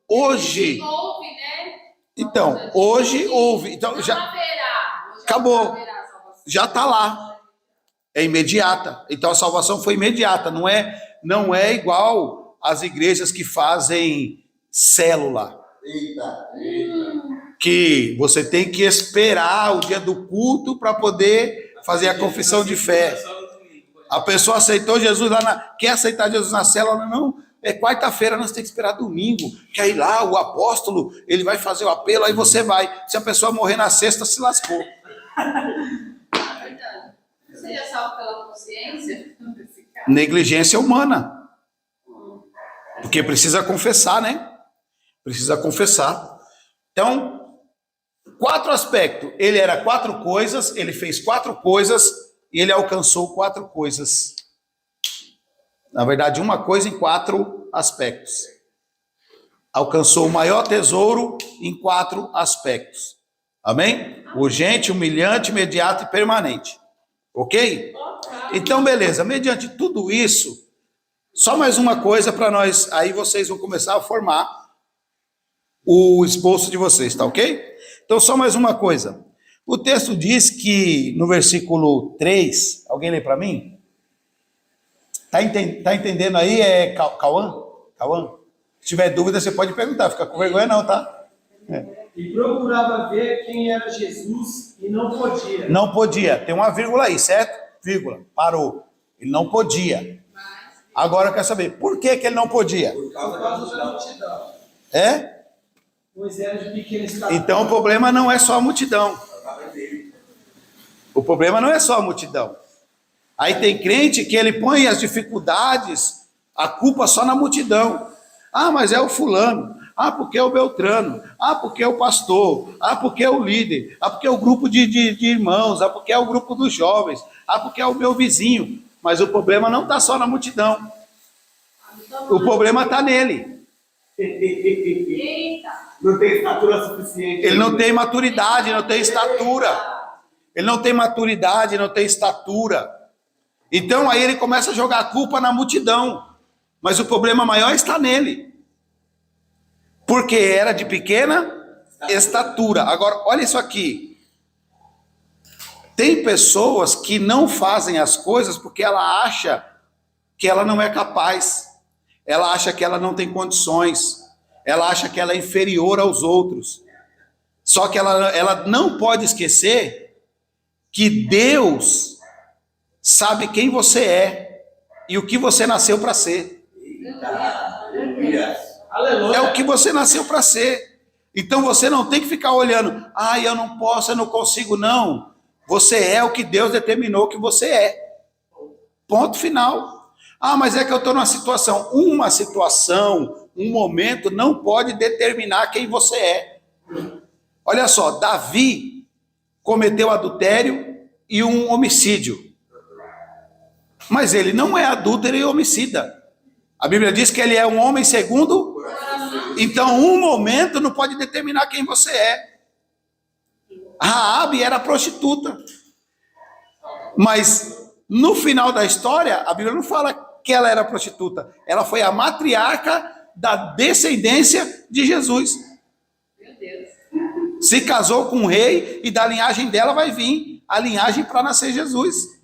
Houve, né? então, hoje houve. Então, já Haverá. Hoje acabou. haverá salvação. Já está lá. É imediata. Então a salvação foi imediata. Não é igual as igrejas que fazem célula. Eita. Que você tem que esperar o dia do culto para poder fazer a confissão de fé. A pessoa aceitou Jesus quer aceitar Jesus na célula? Não, é quarta-feira, nós temos que esperar domingo, que aí lá o apóstolo, ele vai fazer o apelo, aí você vai. Se a pessoa morrer na sexta, se lascou. Seria salvo pela consciência? Negligência humana. Porque precisa confessar, né? Precisa confessar. Então, 4 aspectos. Ele era 4 coisas, ele fez 4 coisas e ele alcançou 4 coisas. Na verdade, uma coisa em 4 aspectos. Alcançou o maior tesouro em 4 aspectos. Amém? Urgente, humilhante, imediato e permanente. Ok? Então, beleza. Mediante tudo isso, só mais uma coisa para nós. Aí vocês vão começar a formar o esboço de vocês, tá ok? Então, só mais uma coisa. O texto diz que no versículo 3, alguém lê para mim? Tá entendendo aí? É Cauã? Se tiver dúvida, você pode perguntar, fica com vergonha não, tá? E procurava ver quem era Jesus e não podia. Não podia. Tem uma vírgula aí, certo? Vírgula. Parou. Ele não podia. Agora eu quero saber, por que ele não podia? Por Por causa da multidão. É? Pois era de pequena estatura. Então o problema não é só a multidão. O problema não é só a multidão. Aí tem crente que ele põe as dificuldades, a culpa só na multidão. Ah, mas é o fulano. Ah, porque é o Beltrano. Ah, porque é o pastor. Ah, porque é o líder. Ah, porque é o grupo de irmãos. Ah, porque é o grupo dos jovens. Ah, porque é o meu vizinho. Mas o problema não está só na multidão. O problema está nele. Eita! Não tem estatura suficiente. Ele não tem maturidade, não tem estatura. Ele não tem maturidade, não tem estatura. Então aí ele começa a jogar a culpa na multidão. Mas o problema maior está nele. Porque era de pequena estatura. Agora, olha isso aqui. Tem pessoas que não fazem as coisas porque ela acha que ela não é capaz. Ela acha que ela não tem condições. Ela acha que ela é inferior aos outros. Só que ela não pode esquecer que Deus sabe quem você é e o que você nasceu para ser. Aleluia. É o que você nasceu para ser. Então você não tem que ficar olhando, eu não posso, eu não consigo, não. Você é o que Deus determinou que você é. Ponto final. Mas é que eu estou numa situação. Uma situação, um momento não pode determinar quem você é. Olha só, Davi cometeu adultério e um homicídio. Mas ele não é adúltero e homicida. A Bíblia diz que ele é um homem segundo. Então, um momento não pode determinar quem você é. Raabe era prostituta. Mas, no final da história, a Bíblia não fala que ela era prostituta. Ela foi a matriarca da descendência de Jesus. Meu Deus. Se casou com um rei e da linhagem dela vai vir a linhagem para nascer Jesus.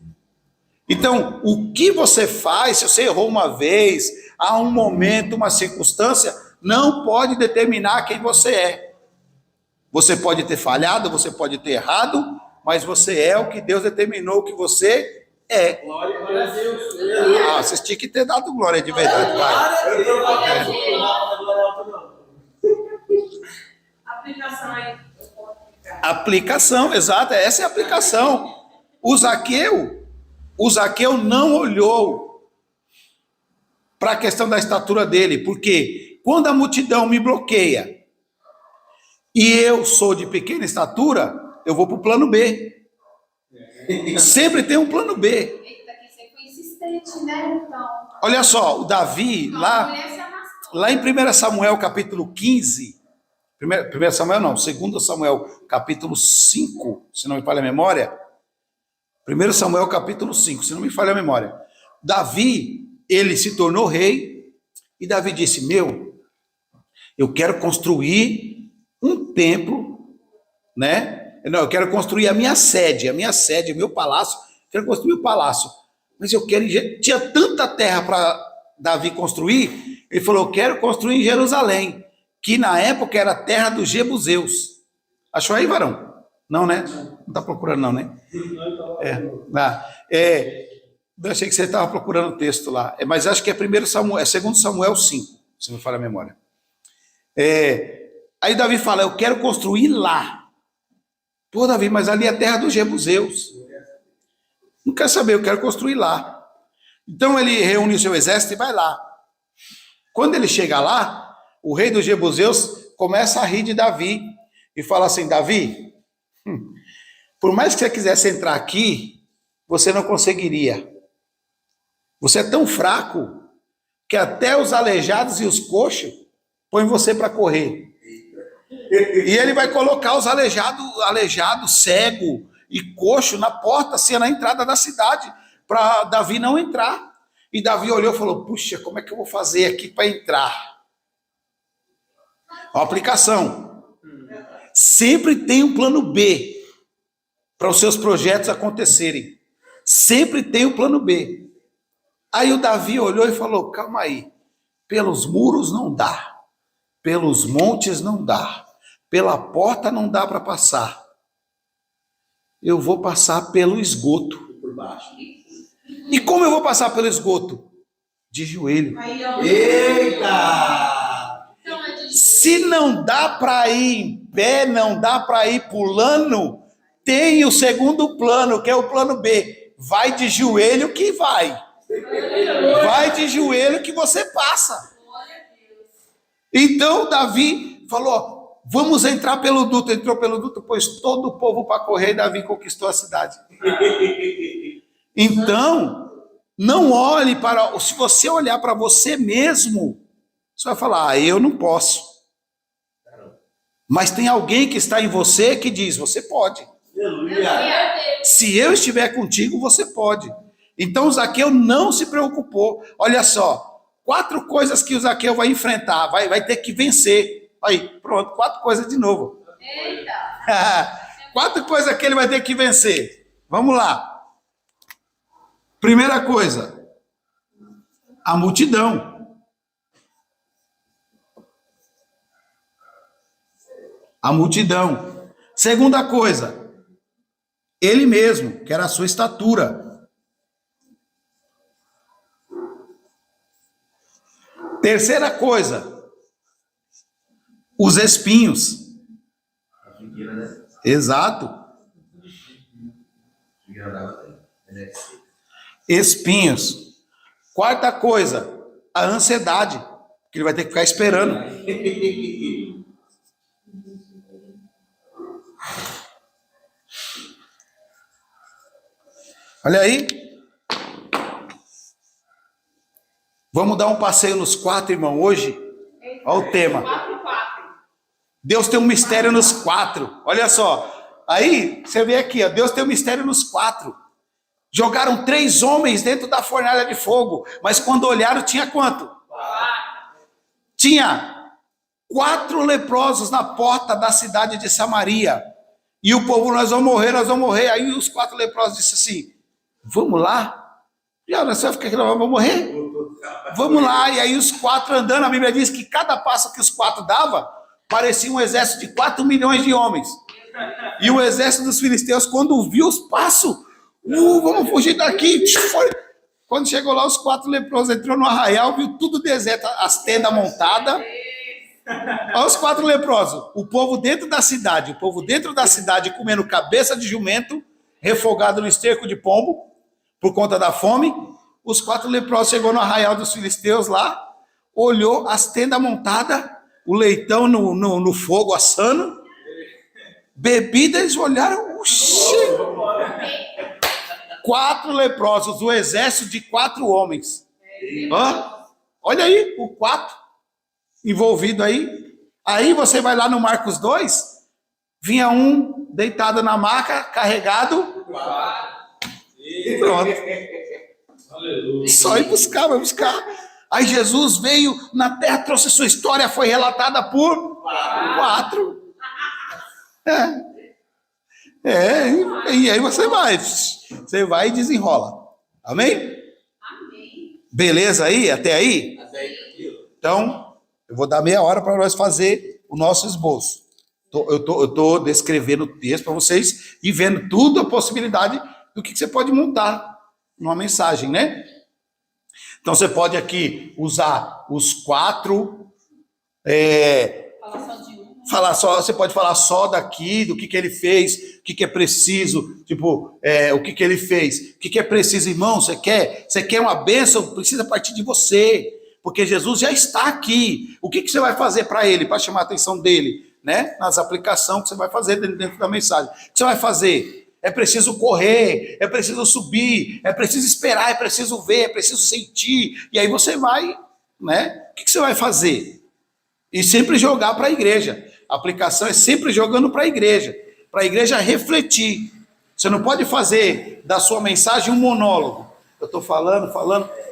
Então, o que você faz, se você errou uma vez, há um momento, uma circunstância, não pode determinar quem você é. Você pode ter falhado, você pode ter errado, mas você é o que Deus determinou que você é. Glória a Deus. Ah, vocês tinham que ter dado glória de verdade. Vai. Aplicação aí. Aplicação, exato, essa é a aplicação. O Zaqueu não olhou para a questão da estatura dele, porque quando a multidão me bloqueia e eu sou de pequena estatura, eu vou para o plano B. Sempre tem um plano B. Eita, que você foi insistente, né? Então. Olha só, o Davi, A mulher se arrastou. lá em 1 Samuel capítulo 15, 1 Samuel não, 2 Samuel capítulo 5, se não me falha a memória, 1 Samuel capítulo 5, se não me falha a memória, Davi, ele se tornou rei, e Davi disse, eu quero construir um templo, né? Não, eu quero construir a minha sede, o meu palácio, quero construir o palácio, mas eu quero, tinha tanta terra para Davi construir, ele falou, eu quero construir em Jerusalém, que na época era a terra dos Jebuseus. Achou aí, varão? Não, né? Não está procurando não, né? Eu achei que você estava procurando o texto lá, mas acho que é 2 Samuel 5, se não me falha a memória. Aí Davi fala, eu quero construir lá. Pô, Davi, mas ali é a terra dos Jebuseus. Não quero saber, eu quero construir lá. Então ele reúne o seu exército e vai lá. Quando ele chega lá, o rei dos Jebuseus começa a rir de Davi e fala assim, Davi, por mais que você quisesse entrar aqui, você não conseguiria. Você é tão fraco que até os aleijados e os coxos põem você para correr. E ele vai colocar os aleijados, cego e coxo na porta, assim, na entrada da cidade, para Davi não entrar. E Davi olhou e falou, puxa, como é que eu vou fazer aqui para entrar? A aplicação. Sempre tem um plano B para os seus projetos acontecerem. Sempre tem um plano B. Aí o Davi olhou e falou, calma aí, pelos muros não dá, pelos montes não dá, pela porta não dá para passar. Eu vou passar pelo esgoto. Por baixo. E como eu vou passar pelo esgoto? De joelho. Aí, ó. Eita! Então, é de Se não dá para ir em pé, não dá para ir pulando, tem o segundo plano, que é o plano B. Vai de joelho que vai. Vai de joelho que você passa. Então Davi falou, vamos entrar pelo duto. Entrou pelo duto, pôs todo o povo para correr e Davi conquistou a cidade. Então, não olhe para... Se você olhar para você mesmo, você vai falar, eu não posso. Mas tem alguém que está em você que diz, você pode. Aleluia! Se eu estiver contigo, você pode. Então o Zaqueu não se preocupou. Olha só, 4 coisas que o Zaqueu vai enfrentar, vai ter que vencer. Aí, pronto, 4 coisas de novo. Eita! 4 coisas que ele vai ter que vencer. Vamos lá. Primeira coisa, a multidão. A multidão. Segunda coisa, ele mesmo, que era a sua estatura. Terceira coisa, os espinhos. A figueira, né? Exato. Figueira dava Espinhos. Quarta coisa, a ansiedade, que ele vai ter que ficar esperando. Olha aí. Vamos dar um passeio nos 4, irmão, hoje? Olha o tema. 4. Deus tem um mistério nos 4. Olha só. Aí, você vê aqui, ó, Deus tem um mistério nos 4. Jogaram 3 homens dentro da fornalha de fogo, mas quando olharam tinha quanto? Tinha 4 leprosos na porta da cidade de Samaria. E o povo, nós vamos morrer, nós vamos morrer. Aí os 4 leprosos disseram assim, vamos lá? E nós vamos ficar aqui, nós vamos morrer? Vamos lá. E aí os 4 andando, a Bíblia diz que cada passo que os 4 davam, parecia um exército de 4 milhões de homens. E o exército dos filisteus, quando viu os passos, vamos fugir daqui. Quando chegou lá, os 4 leprosos entrou no arraial, viu tudo deserto, as tendas montadas. Olha os 4 leprosos, o povo dentro da cidade comendo cabeça de jumento, refogado no esterco de pombo, por conta da fome. Os 4 leprosos chegou no arraial dos filisteus lá, olhou as tendas montadas, o leitão no fogo assando, bebida, eles olharam, oxi! 4 leprosos, o exército de 4 homens. Olha aí, o 4 envolvido aí. Aí você vai lá no Marcos 2, vinha um deitado na maca, carregado. E pronto. Só ir buscar, vai buscar. Aí Jesus veio na terra, trouxe sua história, foi relatada por 4. E aí você vai e desenrola. Amém? Amém. Beleza aí? Até aí? Então, eu vou dar meia hora para nós fazer o nosso esboço. Eu estou descrevendo o texto para vocês e vendo tudo a possibilidade do que você pode montar numa mensagem, né? Então, você pode aqui usar os 4... Fala só de um. Você pode falar só daqui, do que ele fez, o que é preciso, tipo, o que ele fez, o que é preciso, irmão, você quer uma bênção, precisa partir de você, porque Jesus já está aqui. O que você vai fazer para ele, para chamar a atenção dele, né? Nas aplicações que você vai fazer dentro da mensagem. O que você vai fazer? É preciso correr, é preciso subir, é preciso esperar, é preciso ver, é preciso sentir, e aí você vai, né? O que você vai fazer? E sempre jogar para a igreja. A aplicação é sempre jogando para a igreja refletir. Você não pode fazer da sua mensagem um monólogo. Eu estou falando.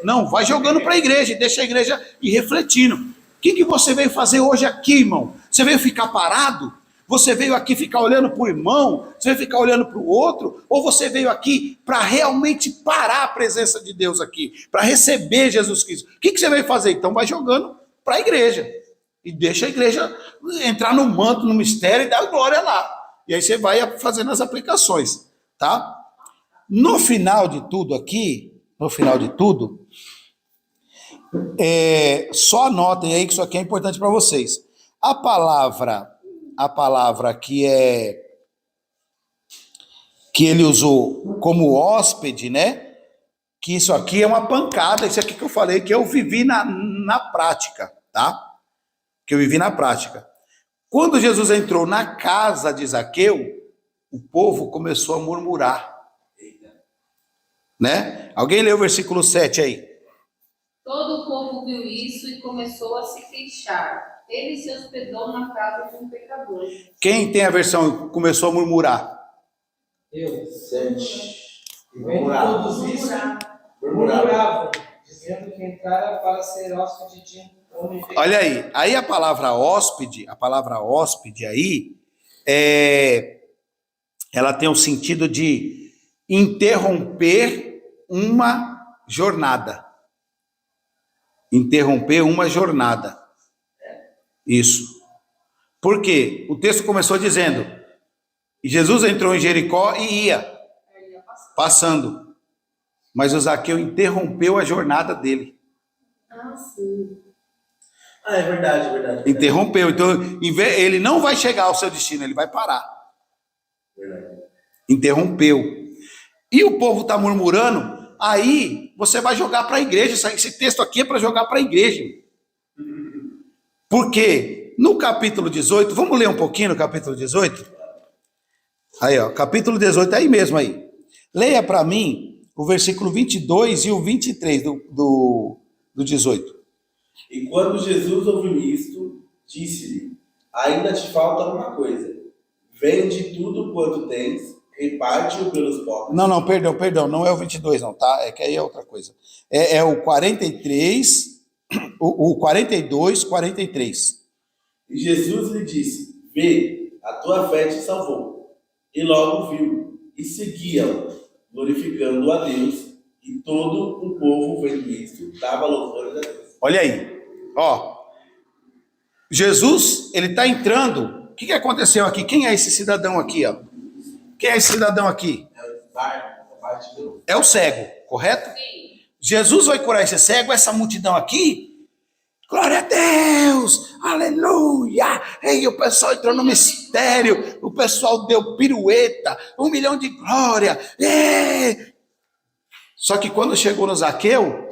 Não, vai jogando para a igreja, deixa a igreja ir refletindo. O que você veio fazer hoje aqui, irmão? Você veio ficar parado? Você veio aqui ficar olhando para o irmão? Você veio ficar olhando para o outro? Ou você veio aqui para realmente parar a presença de Deus aqui? Para receber Jesus Cristo? O que você veio fazer? Então vai jogando para a igreja. E deixa a igreja entrar no manto, no mistério e dar glória lá. E aí você vai fazendo as aplicações, tá? No final de tudo aqui, só anotem aí que isso aqui é importante para vocês. A palavra que ele usou como hóspede, né? Que isso aqui é uma pancada, isso aqui que eu falei, que eu vivi na prática, tá? Que eu vivi na prática. Quando Jesus entrou na casa de Zaqueu, o povo começou a murmurar. Né? Alguém leu o versículo 7 aí? Todo o povo viu isso e começou a se queixar. Ele se hospedou na casa de um pecador. Quem tem a versão começou a murmurar? Eu. 7. Vendo todos isso, murmuravam, dizendo que entrara para ser hóspede de um homem pecador. Olha aí a palavra hóspede aí, ela tem o sentido de interromper uma jornada. Interromper uma jornada. Isso. Por quê? O texto começou dizendo, e Jesus entrou em Jericó e ia passando. Mas o Zaqueu interrompeu a jornada dele. Sim. É verdade. Interrompeu. Então, ele não vai chegar ao seu destino, ele vai parar. Verdade. Interrompeu. E o povo está murmurando, aí você vai jogar para a igreja. Esse texto aqui é para jogar para a igreja. Porque no capítulo 18, vamos ler um pouquinho no capítulo 18? Aí, ó, capítulo 18, aí mesmo aí. Leia para mim o versículo 22 e o 23 do 18. E quando Jesus ouviu isto, disse-lhe: ainda te falta uma coisa. Vende tudo quanto tens, reparte-o pelos pobres. Não, perdão, não é o 22 não, tá? É que aí é outra coisa. É o 43, o 42, 43. E Jesus lhe disse: vê, a tua fé te salvou. E logo viu, e seguia-o, glorificando a Deus. E todo o povo, vendo isto, dava louvores a Deus. Olha aí, ó. Jesus, ele está entrando. O que aconteceu aqui? Quem é esse cidadão aqui, ó? Quem é esse cidadão aqui? É o cego, correto? Sim. Jesus vai curar esse cego, essa multidão aqui. Glória a Deus, aleluia. E o pessoal entrou no mistério, o pessoal deu pirueta, 1 milhão de glória. Só que quando chegou no Zaqueu,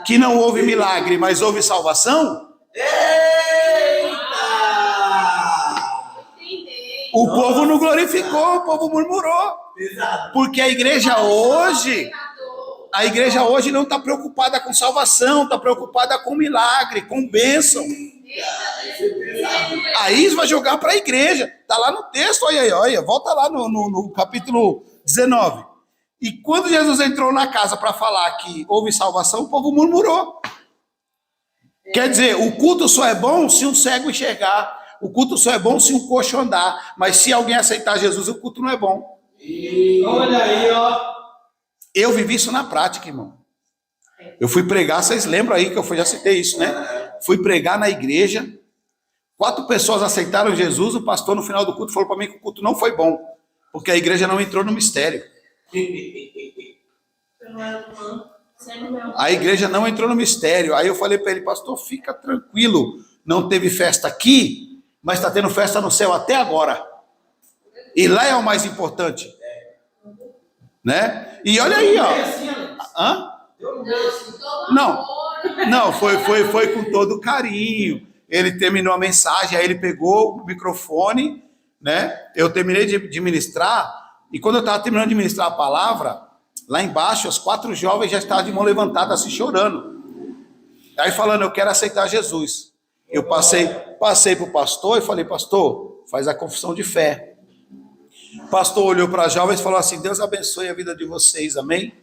que não houve milagre, mas houve salvação, o povo não glorificou, o povo murmurou. Porque a igreja hoje não está preocupada com salvação, está preocupada com milagre, com bênção. Aí isso vai jogar para a igreja. Está lá no texto, olha, volta lá no capítulo 19. E quando Jesus entrou na casa para falar que houve salvação, o povo murmurou. Quer dizer, o culto só é bom se um cego enxergar. O culto só é bom se um coxo andar. Mas se alguém aceitar Jesus, o culto não é bom. Olha aí, ó. Eu vivi isso na prática, irmão. Eu fui pregar, vocês lembram aí que eu já citei isso, né? Fui pregar na igreja. 4 pessoas aceitaram Jesus. O pastor, no final do culto, falou para mim que o culto não foi bom. Porque a igreja não entrou no mistério. A igreja não entrou no mistério. Aí eu falei para ele: pastor, fica tranquilo. Não teve festa aqui, mas está tendo festa no céu até agora. E lá é o mais importante. Né? E olha aí, ó. Hã? Não, foi com todo carinho. Ele terminou a mensagem, aí ele pegou o microfone, né? Eu terminei de ministrar, e quando eu estava terminando de ministrar a palavra, lá embaixo, os 4 jovens já estavam de mão levantada, assim, chorando. Aí falando: eu quero aceitar Jesus. Eu passei para o pastor e falei: pastor, faz a confissão de fé. O pastor olhou para os jovens e falou assim: Deus abençoe a vida de vocês, amém?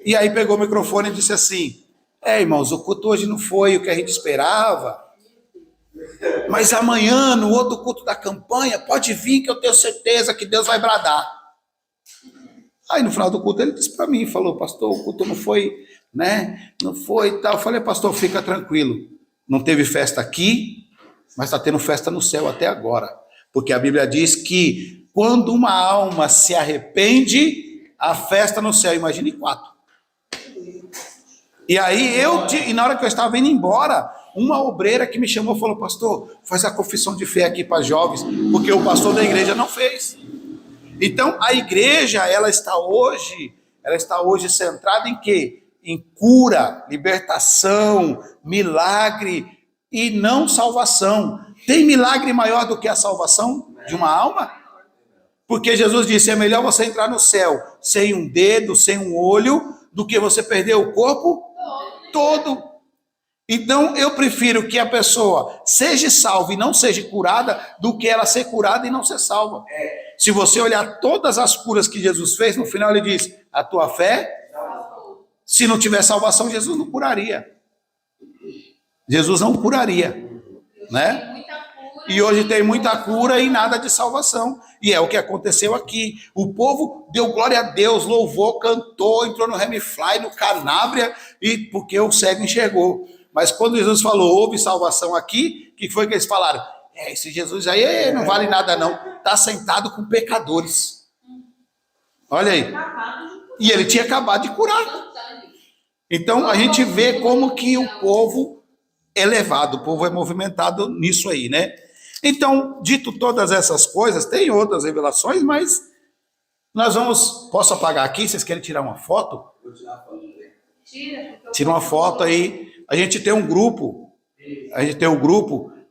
E aí pegou o microfone e disse assim: irmãos, o culto hoje não foi o que a gente esperava, mas amanhã, no outro culto da campanha, pode vir que eu tenho certeza que Deus vai bradar. Aí no final do culto ele disse para mim, falou: pastor, o culto não foi, né? Não foi e tal. Eu falei: pastor, fica tranquilo, não teve festa aqui, mas está tendo festa no céu até agora. Porque a Bíblia diz que quando uma alma se arrepende, a festa no céu, imagine 4. E aí e na hora que eu estava indo embora, uma obreira que me chamou falou: pastor, faz a confissão de fé aqui para jovens, porque o pastor da igreja não fez. Então a igreja, ela está hoje centrada em quê? Em cura, libertação, milagre e não salvação. Tem milagre maior do que a salvação de uma alma? Porque Jesus disse: é melhor você entrar no céu sem um dedo, sem um olho, do que você perder o corpo todo. Então eu prefiro que a pessoa seja salva e não seja curada, do que ela ser curada e não ser salva. Se você olhar todas as curas que Jesus fez, no final ele diz: a tua fé, se não tiver salvação, Jesus não curaria. Jesus não curaria, né? E hoje tem muita cura e nada de salvação. E é o que aconteceu aqui. O povo deu glória a Deus, louvou, cantou, entrou no Remifly, no Canábria, e porque o cego enxergou. Mas quando Jesus falou: houve salvação aqui, o que foi que eles falaram? Esse Jesus aí não vale nada não. Está sentado com pecadores. Olha aí. E ele tinha acabado de curar. Então a gente vê como que o povo é levado, o povo é movimentado nisso aí, né? Então, dito todas essas coisas, tem outras revelações, mas nós vamos... Posso apagar aqui? Vocês querem tirar uma foto? Tira uma foto aí. A gente tem um grupo.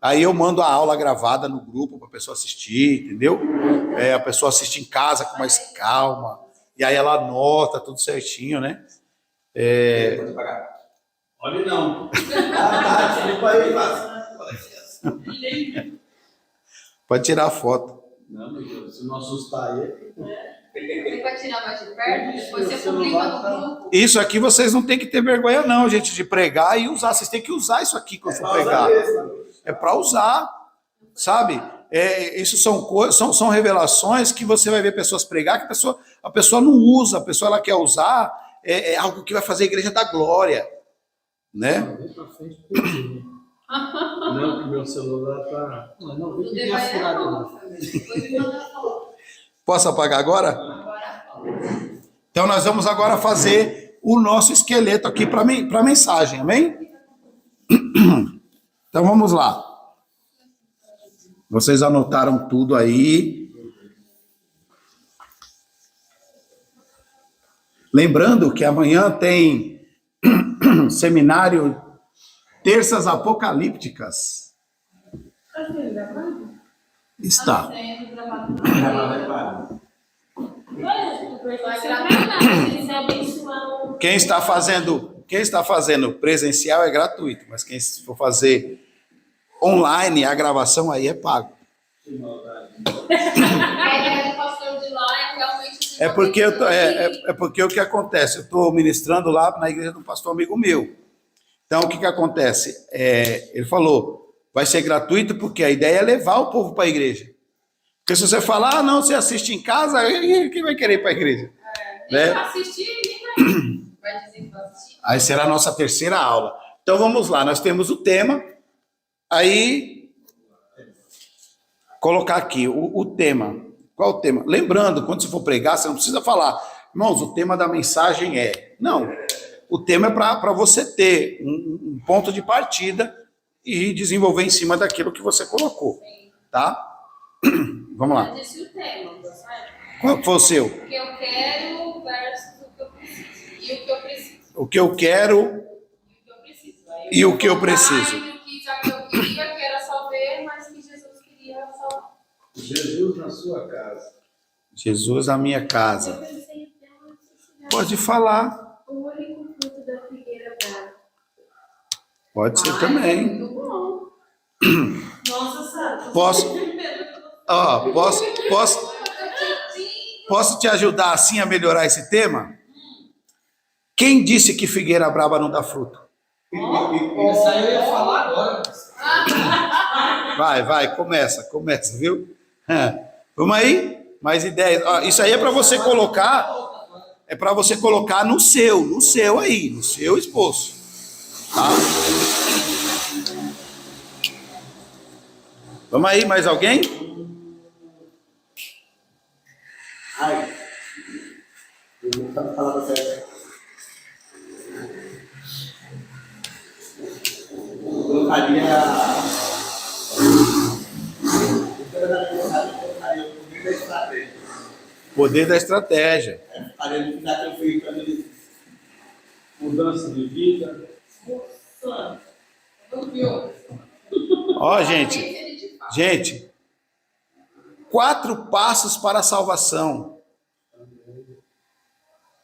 Aí eu mando a aula gravada no grupo para a pessoa assistir, entendeu? A pessoa assiste em casa com mais calma. E aí ela anota tudo certinho, né? Pode apagar. Olha não. Pode tirar a foto. Não, meu Deus, se não assustar aí. Você vai tirar mais de perto, depois você publica no grupo. Isso aqui vocês não tem que ter vergonha não, gente, de pregar e usar. Vocês têm que usar isso aqui quando for pregar. é para usar, sabe? Isso são revelações que você vai ver pessoas pregar, que a pessoa não usa, a pessoa ela quer usar, algo que vai fazer a igreja dar glória, né? Vem pra frente, porque... Não, que meu celular tá... Não, vem que minha furada não. Posso apagar agora? Então nós vamos agora fazer o nosso esqueleto aqui para a mensagem, amém? Então vamos lá. Vocês anotaram tudo aí. Lembrando que amanhã tem seminário Terças Apocalípticas. Está. Quem está fazendo presencial é gratuito, mas quem for fazer online, a gravação aí é pago. É porque o que acontece? Eu estou ministrando lá na igreja de um pastor amigo meu. Então, o que acontece? Ele falou, vai ser gratuito porque a ideia é levar o povo para a igreja. Porque se você falar, não, você assiste em casa, quem vai querer ir para a igreja? Nem vai assistir, nem vai dizer que vai assistir. Aí será a nossa terceira aula. Então, vamos lá, nós temos o tema. Aí, colocar aqui o tema. Qual o tema? Lembrando, quando você for pregar, você não precisa falar, irmãos, o tema da mensagem é... Não, o tema é para você ter um ponto de partida e desenvolver em cima daquilo que você colocou, tá? Vamos lá. Eu disse o tema, sabe? Qual foi o seu? O que eu quero versus o que eu preciso. E o que eu preciso. O que eu quero e o que eu preciso. E o que eu queria, que era só ver, mas que Jesus queria salvar. Jesus na sua casa. Jesus na minha casa. Eu pensei até uma necessidade. Pode falar. O único fruto da figueira brava. Pode ser também. Muito bom. Nossa, Santa. Posso te ajudar assim a melhorar esse tema? Quem disse que figueira brava não dá fruto? Essa aí eu ia falar agora. Vai, começa, viu? Vamos aí? Mais ideias. Isso aí é para você colocar, no seu aí, no seu esposo. Tá? Vamos aí, mais alguém? Ai, eu vou falar pra você. Eu colocaria o poder da estratégia. Faria no final que eu fui para Mudança de vida. Ó, gente, 4 passos para a salvação.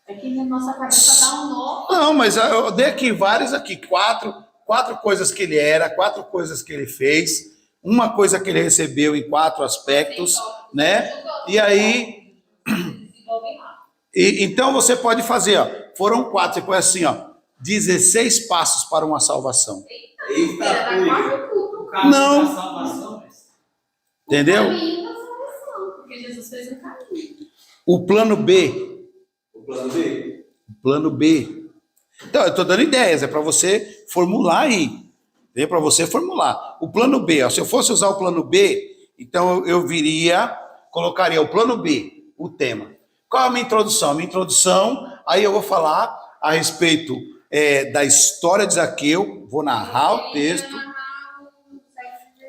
Aqui na nossa cabeça dá um nó. Não, mas eu dei aqui vários aqui, quatro coisas que ele era, 4 coisas que ele fez, uma coisa que ele recebeu em 4 aspectos, né? E aí, então você pode fazer, ó, foram 4, você põe assim, ó, 16 passos para uma salvação. Não. Entendeu? O caminho da salvação, porque Jesus fez um caminho. O plano B. o plano B. Plano B. Então, eu estou dando ideias, é para você formular aí. É para você formular. O plano B, ó, se eu fosse usar o plano B, então eu colocaria o plano B, o tema. Qual é a minha introdução? A minha introdução, aí eu vou falar a respeito da história de Zaqueu, vou narrar o texto,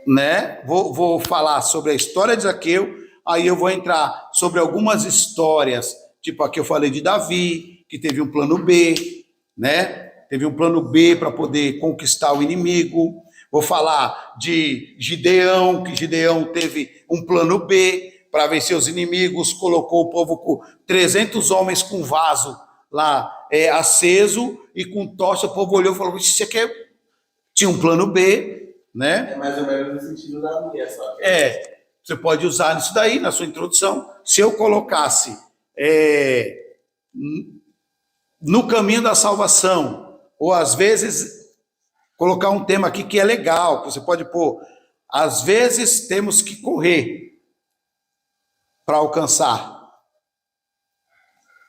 né? Vou falar sobre a história de Zaqueu, aí eu vou entrar sobre algumas histórias, tipo a que eu falei de Davi, que teve um plano B, né? Teve um plano B para poder conquistar o inimigo. Vou falar de Gideão, que Gideão teve um plano B para vencer os inimigos, colocou o povo com 300 homens com vaso lá aceso e com tocha, o povo olhou e falou, isso aqui tinha um plano B, né? É mais ou menos no sentido da minha, só que... Você pode usar isso daí na sua introdução. Se eu colocasse no caminho da salvação, ou às vezes colocar um tema aqui que é legal, que você pode pôr. Às vezes temos que correr para alcançar.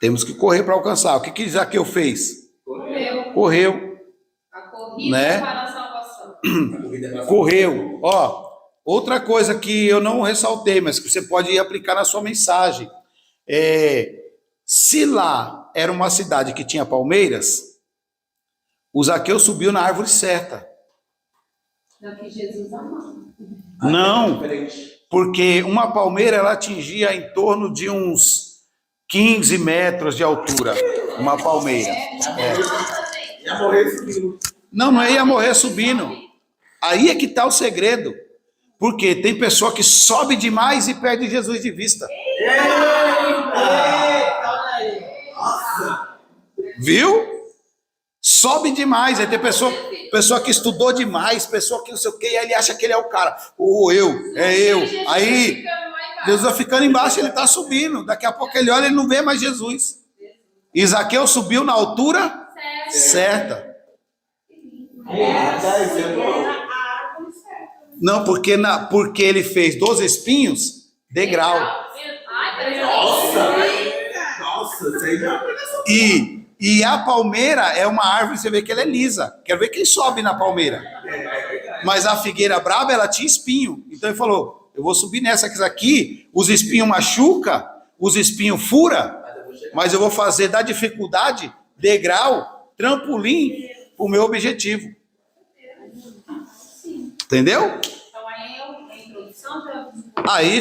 Temos que correr para alcançar. O que Zaqueu fez? Correu. A corrida Né? para a salvação. Correu. Ó, outra coisa que eu não ressaltei, mas que você pode aplicar na sua mensagem. Se lá era uma cidade que tinha palmeiras, o Zaqueu subiu na árvore certa. É o que Jesus amava. Não, porque uma palmeira ela atingia em torno de uns 15 metros de altura. Uma palmeira. Ia morrer subindo. Não ia morrer subindo. Aí é que está o segredo. Porque tem pessoa que sobe demais e perde Jesus de vista. Viu? Sobe demais. Aí tem pessoa que estudou demais, pessoa que não sei o quê, e aí ele acha que ele é o cara. É eu. Aí Jesus vai ficando embaixo, ele está subindo. Daqui a pouco ele olha e ele não vê mais Jesus. E Zaqueu subiu na altura certa. Não, porque ele fez dos espinhos degrau. Nossa, isso aí já... E a palmeira é uma árvore, você vê que ela é lisa. Quero ver quem sobe na palmeira. Mas a figueira braba, ela tinha espinho. Então ele falou, eu vou subir nessa aqui, os espinhos machuca, os espinhos fura, mas eu vou fazer da dificuldade, degrau, trampolim, para o meu objetivo. Entendeu? Então aí a introdução já... Aí,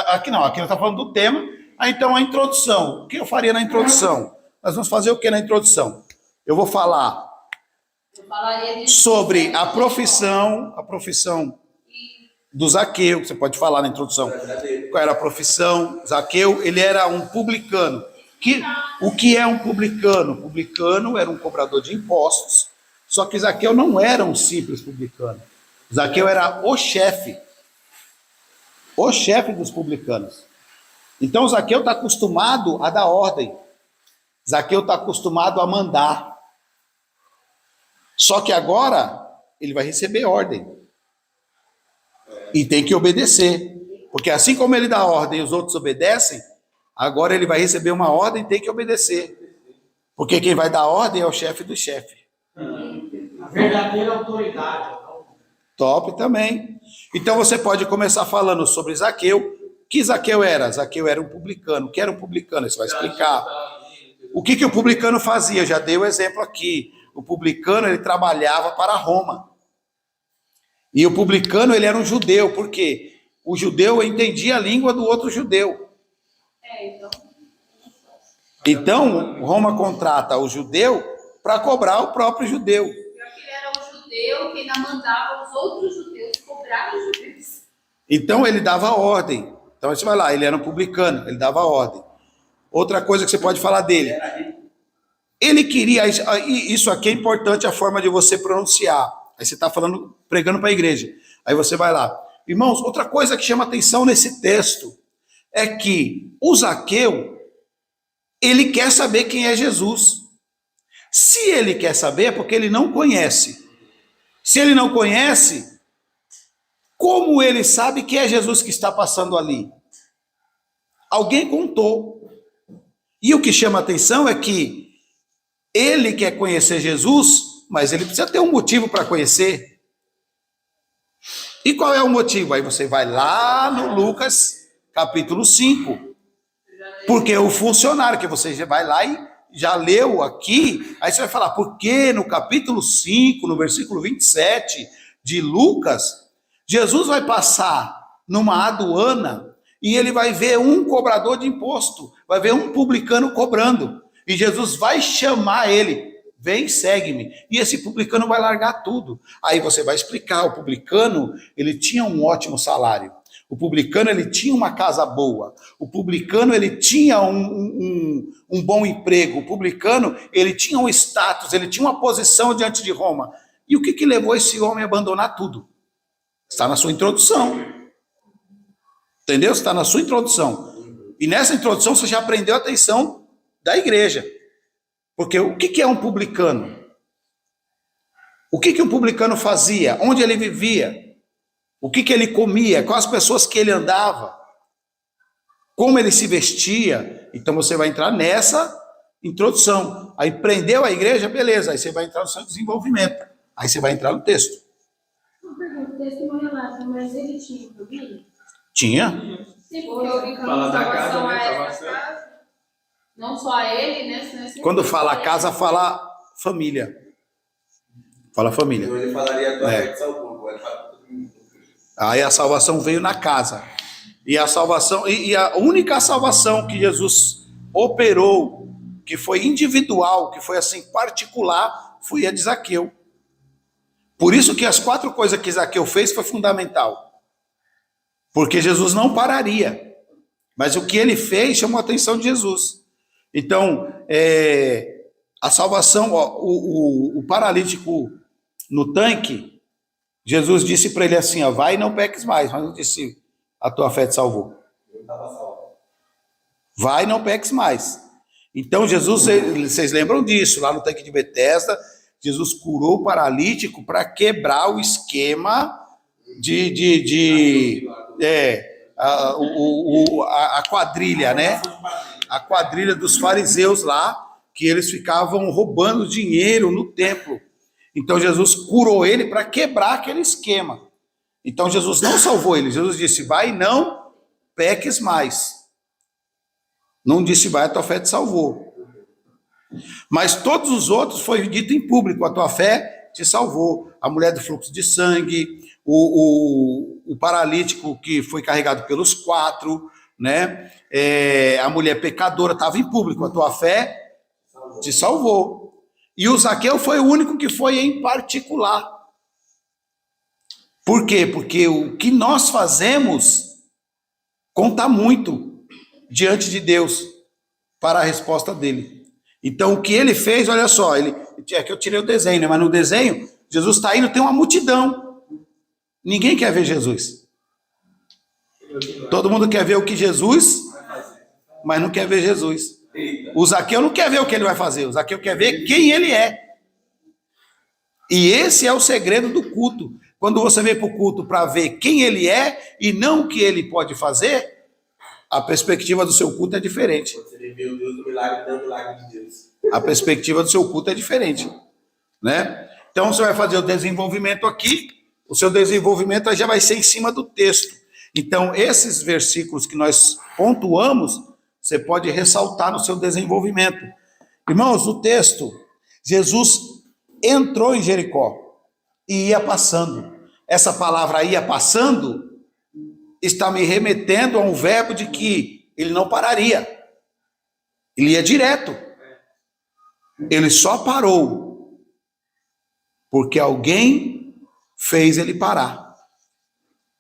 aqui não está falando do tema. Então a introdução, o que eu faria na introdução? Nós vamos fazer o que na introdução? Eu vou falar sobre a profissão do Zaqueu, que você pode falar na introdução. Qual era a profissão? Zaqueu, ele era um publicano. O que é um publicano? Publicano era um cobrador de impostos, só que Zaqueu não era um simples publicano. Zaqueu era o chefe dos publicanos. Então Zaqueu está acostumado a dar ordem. Zaqueu está acostumado a mandar. Só que agora ele vai receber ordem. E tem que obedecer. Porque assim como ele dá ordem e os outros obedecem, agora ele vai receber uma ordem e tem que obedecer. Porque quem vai dar ordem é o chefe do chefe. A verdadeira autoridade. Top também. Então você pode começar falando sobre Zaqueu. Que Zaqueu era? Zaqueu era um publicano. O que era um publicano? Você vai explicar. O que o publicano fazia? Eu já dei o exemplo aqui. O publicano, ele trabalhava para Roma. E o publicano, ele era um judeu. Por quê? O judeu entendia a língua do outro judeu. Então, Roma contrata o judeu para cobrar o próprio judeu. Ele era um judeu que ainda mandava os outros judeus cobrar os judeus. Então, ele dava ordem. Então, você vai lá, ele era um publicano, ele dava ordem. Outra coisa que você pode falar dele. Ele queria, isso aqui é importante, a forma de você pronunciar. Aí você está falando, pregando para a igreja. Aí você vai lá. Irmãos, outra coisa que chama atenção nesse texto é que o Zaqueu, ele quer saber quem é Jesus. Se ele quer saber, é porque ele não conhece. Se ele não conhece, como ele sabe que é Jesus que está passando ali? Alguém contou. E o que chama atenção é que ele quer conhecer Jesus, mas ele precisa ter um motivo para conhecer. E qual é o motivo? Aí você vai lá no Lucas, capítulo 5. Porque o funcionário, que você já vai lá e já leu aqui, aí você vai falar, porque no capítulo 5, no versículo 27 de Lucas, Jesus vai passar numa aduana e ele vai ver um cobrador de imposto, vai ver um publicano cobrando. E Jesus vai chamar ele, vem, segue-me. E esse publicano vai largar tudo. Aí você vai explicar, o publicano, ele tinha um ótimo salário. O publicano, ele tinha uma casa boa. O publicano, ele tinha um bom emprego. O publicano, ele tinha um status, ele tinha uma posição diante de Roma. E o que levou esse homem a abandonar tudo? Está na sua introdução. Entendeu? Está na sua introdução. E nessa introdução você já aprendeu a atenção da igreja. Porque o que é um publicano? O que o publicano fazia? Onde ele vivia? O que ele comia? Quais as pessoas que ele andava? Como ele se vestia? Então você vai entrar nessa introdução. Aí prendeu a igreja, beleza. Aí você vai entrar no seu desenvolvimento. Aí você vai entrar no texto. Uma pergunta, o texto não relata, mas ele tinha família? Tinha? Sim, porque o Fala da casa, salvação né? a essa Salvação. casa. Não só a ele, né? senão esse- Quando fala casa, fala família. Fala família. Então ele falaria a tua É. fé te salvou. Agora ele fala pra todo mundo. Aí a salvação veio na casa. E a salvação, e a única salvação que Jesus operou, que foi individual, que foi assim particular, foi a de Zaqueu. Por isso que as 4 coisas que Zaqueu fez foi fundamental. Porque Jesus não pararia. Mas o que ele fez chamou a atenção de Jesus. Então, a salvação, ó, o paralítico no tanque, Jesus disse para ele assim, ó, vai e não peques mais, mas não disse, a tua fé te salvou. Eu estava salvo. Vai e não peques mais. Então Jesus, vocês lembram disso, lá no tanque de Betesda, Jesus curou o paralítico para quebrar o esquema a quadrilha, né? A quadrilha dos fariseus lá, que eles ficavam roubando dinheiro no templo. Então Jesus curou ele para quebrar aquele esquema. Então Jesus não salvou ele. Jesus disse, vai e não peques mais. Não disse, vai, a tua fé te salvou. Mas todos os outros foi dito em público, a tua fé te salvou. A mulher do fluxo de sangue, o paralítico que foi carregado pelos 4, né? A mulher pecadora estava em público, a tua fé te salvou. E o Zaqueu foi o único que foi em particular. Por quê? Porque o que nós fazemos conta muito diante de Deus para a resposta dele. Então, o que ele fez, olha só, é que eu tirei o desenho, né? Mas no desenho, Jesus está indo, tem uma multidão. Ninguém quer ver Jesus. Todo mundo quer ver o que Jesus, mas não quer ver Jesus. O Zaqueu não quer ver o que ele vai fazer, o Zaqueu quer ver quem ele é. E esse é o segredo do culto. Quando você vem para o culto para ver quem ele é e não o que ele pode fazer, a perspectiva do seu culto é diferente. Você vê o Deus do milagre, não o milagre de Deus. A perspectiva do seu culto é diferente, né? Então você vai fazer o desenvolvimento aqui, o seu desenvolvimento já vai ser em cima do texto. Então esses versículos que nós pontuamos, você pode ressaltar no seu desenvolvimento. Irmãos, o texto, Jesus entrou em Jericó e ia passando. Essa palavra ia passando está me remetendo a um verbo de que ele não pararia. Ele ia direto. Ele só parou porque alguém fez ele parar.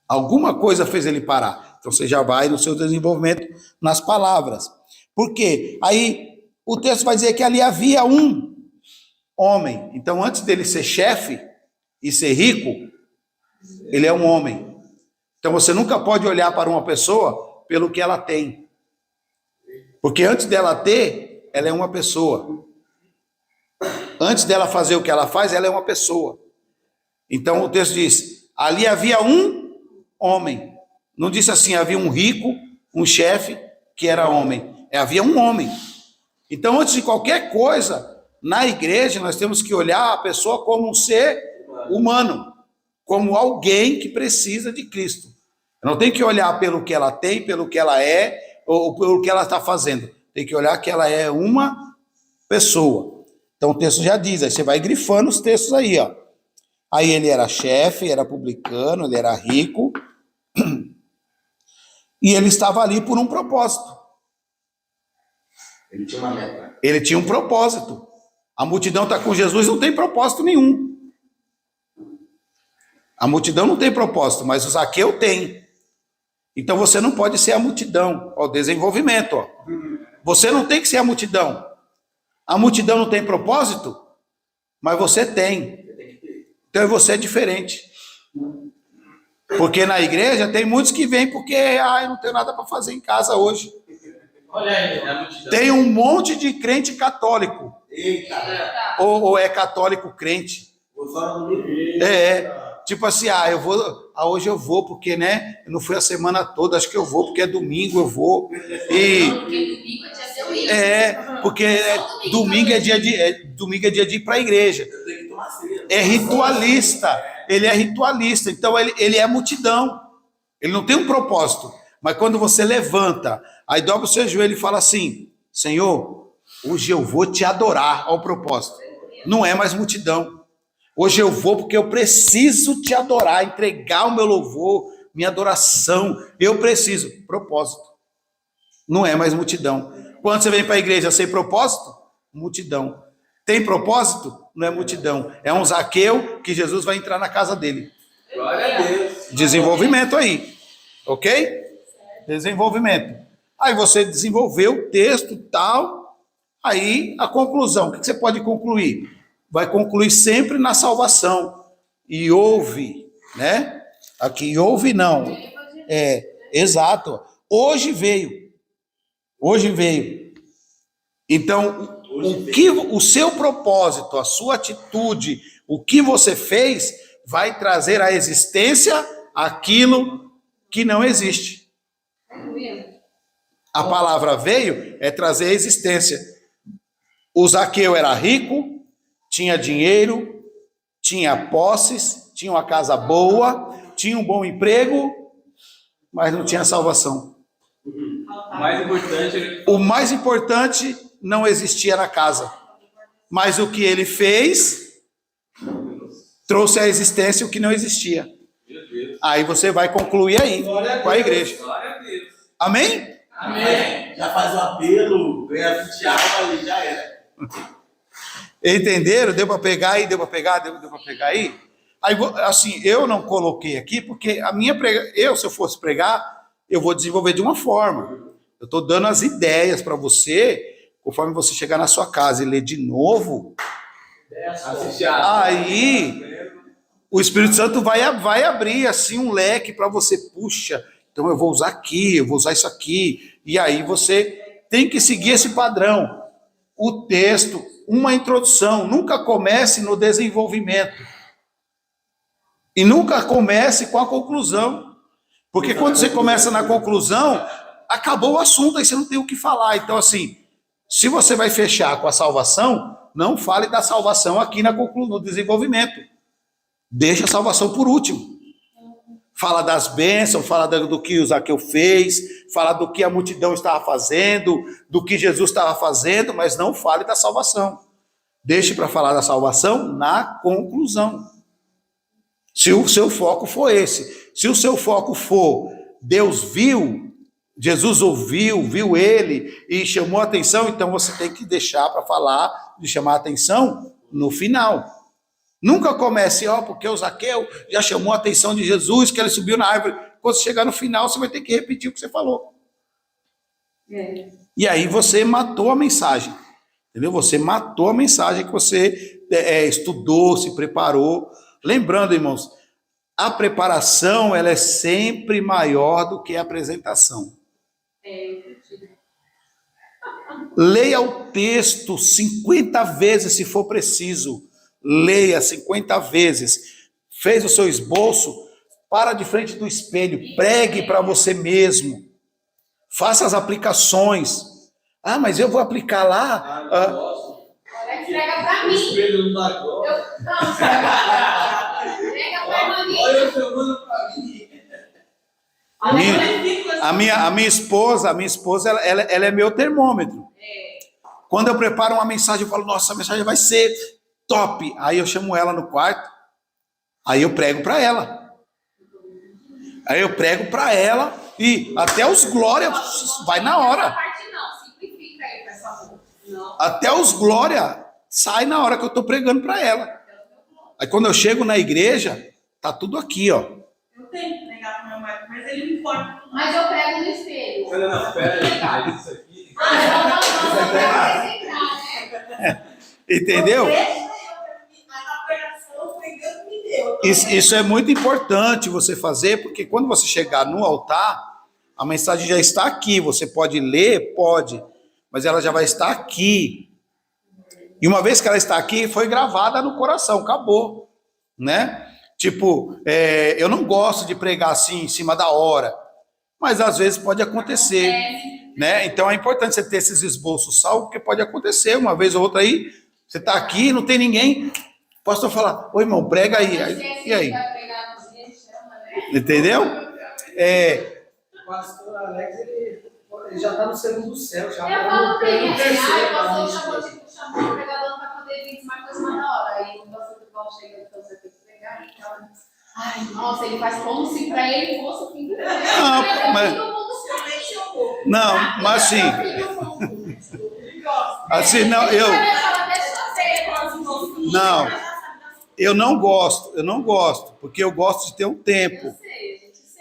Alguma coisa fez ele parar. Então você já vai no seu desenvolvimento nas palavras. Por quê? Aí o texto vai dizer que ali havia um homem. Então antes dele ser chefe e ser rico, ele é um homem. Então você nunca pode olhar para uma pessoa pelo que ela tem. Porque antes dela ter, ela é uma pessoa. Antes dela fazer o que ela faz, ela é uma pessoa. Então o texto diz, ali havia um homem. Não disse assim, havia um rico, um chefe que era homem. Havia um homem. Então antes de qualquer coisa, na igreja nós temos que olhar a pessoa como um ser humano. Como alguém que precisa de Cristo. Não tem que olhar pelo que ela tem, pelo que ela é, ou pelo que ela está fazendo. Tem que olhar que ela é uma pessoa. Então o texto já diz, aí você vai grifando os textos aí, ó. Aí ele era chefe, era publicano, ele era rico. E ele estava ali por um propósito. Ele tinha uma meta. Ele tinha um propósito. A multidão está com Jesus, não tem propósito nenhum. A multidão não tem propósito, mas o Zaqueu tem. Então você não pode ser a multidão. Ó, o desenvolvimento. Ó. Você não tem que ser a multidão. A multidão não tem propósito, mas você tem. Então você é diferente. Porque na igreja tem muitos que vêm porque eu não tenho nada para fazer em casa hoje. Olha aí, a multidão. Tem um monte de crente católico. Eita! Ou é católico crente. só no domingo. Tipo assim, hoje eu vou porque, né, eu não fui a semana toda, acho que eu vou porque é domingo, eu vou. E Não, porque domingo é dia de eu ir. porque domingo é dia de ir para a igreja. Eu tenho que tomar ceia. É ritualista, ele é ritualista, então ele é multidão, ele não tem um propósito, mas quando você levanta, aí dobra o seu joelho e fala assim, Senhor, hoje eu vou te adorar, ao propósito, não é mais multidão, hoje eu vou porque eu preciso te adorar, entregar o meu louvor, minha adoração, eu preciso, propósito, não é mais multidão. Quando você vem para a igreja sem propósito, multidão. Tem propósito? Não é multidão. É um Zaqueu que Jesus vai entrar na casa dele. Glória a Deus. Desenvolvimento aí. Ok? Desenvolvimento. Aí você desenvolveu o texto tal. Aí a conclusão. O que você pode concluir? Vai concluir sempre na salvação. E ouve, né? Aqui ouve não. Exato. Hoje veio. Hoje veio. Então, o seu propósito, a sua atitude, o que você fez, vai trazer à existência aquilo que não existe. A palavra veio é trazer a existência. O Zaqueu era rico, tinha dinheiro, tinha posses, tinha uma casa boa, tinha um bom emprego, mas não tinha salvação. O mais importante não existia na casa. Mas o que ele fez trouxe à existência o que não existia. Aí você vai concluir aí com a igreja. Amém? Amém. Já faz o apelo, ganha 20 almas ali, já era. Entenderam? Deu para pegar aí? Deu para pegar? Deu para pegar aí? Aí, assim, eu não coloquei aqui porque a minha se eu fosse pregar, eu vou desenvolver de uma forma. Eu estou dando as ideias para você. Conforme você chegar na sua casa e ler de novo, aí o Espírito Santo vai abrir assim um leque para você. Puxa, então eu vou usar aqui, eu vou usar isso aqui. E aí você tem que seguir esse padrão. O texto, uma introdução. Nunca comece no desenvolvimento. E nunca comece com a conclusão. Porque quando você começa na conclusão, acabou o assunto, aí você não tem o que falar. Então, assim, se você vai fechar com a salvação, não fale da salvação aqui no desenvolvimento. Deixa a salvação por último. Fala das bênçãos, fala do que o Zaqueu fez, fala do que a multidão estava fazendo, do que Jesus estava fazendo, mas não fale da salvação. Deixe para falar da salvação na conclusão. Se o seu foco for esse. Se o seu foco for Deus viu, Jesus ouviu, viu ele e chamou a atenção, então você tem que deixar para falar, de chamar a atenção no final. Nunca comece, porque o Zaqueu já chamou a atenção de Jesus, que ele subiu na árvore. Quando você chegar no final, você vai ter que repetir o que você falou. E aí você matou a mensagem. Entendeu? Você matou a mensagem que você estudou, se preparou. Lembrando, irmãos, a preparação ela é sempre maior do que a apresentação. Leia o texto 50 vezes se for preciso. Leia 50 vezes. Fez o seu esboço, para de frente do espelho, pregue para você mesmo. Faça as aplicações. Mas eu vou aplicar lá. Prega para mim. Espelho não dá conta. Prega para mim. Olha eu chamando para mim. A minha esposa, ela é meu termômetro. Quando eu preparo uma mensagem, eu falo, nossa, a mensagem vai ser top. Aí eu chamo ela no quarto, aí eu prego para ela. E até os glória vai na hora. Até os glória sai na hora que eu estou pregando para ela. Aí quando eu chego na igreja, tá tudo aqui, ó. Eu tenho que negar pro meu marido, mas ele me importa. Mas eu prego no espelho. Não, pera aí, isso aqui. Entendeu? A pregação foi Deus que me deu. Isso é muito importante você fazer, porque quando você chegar no altar, a mensagem já está aqui. Você pode ler? Pode. Mas ela já vai estar aqui. E uma vez que ela está aqui, foi gravada no coração, acabou. né? Tipo, eu não gosto de pregar assim em cima da hora, mas às vezes pode acontecer, né? Então é importante você ter esses esboços salvos, porque pode acontecer uma vez ou outra aí, você está aqui, não tem ninguém, o pastor fala, ô irmão, prega aí, e aí? Entendeu? O pastor Alex, ele já está no segundo céu, já. Eu falo pra ele, no terceiro, o pastor né? chamou o pregador para poder vir mais coisa na hora. Aí o pastor do Paulo chega, então você tem que pregar, então. Ai, nossa, ele faz como se para ele fosse o fim do mundo. Não, mas assim, não, eu não gosto, porque eu gosto de ter um tempo.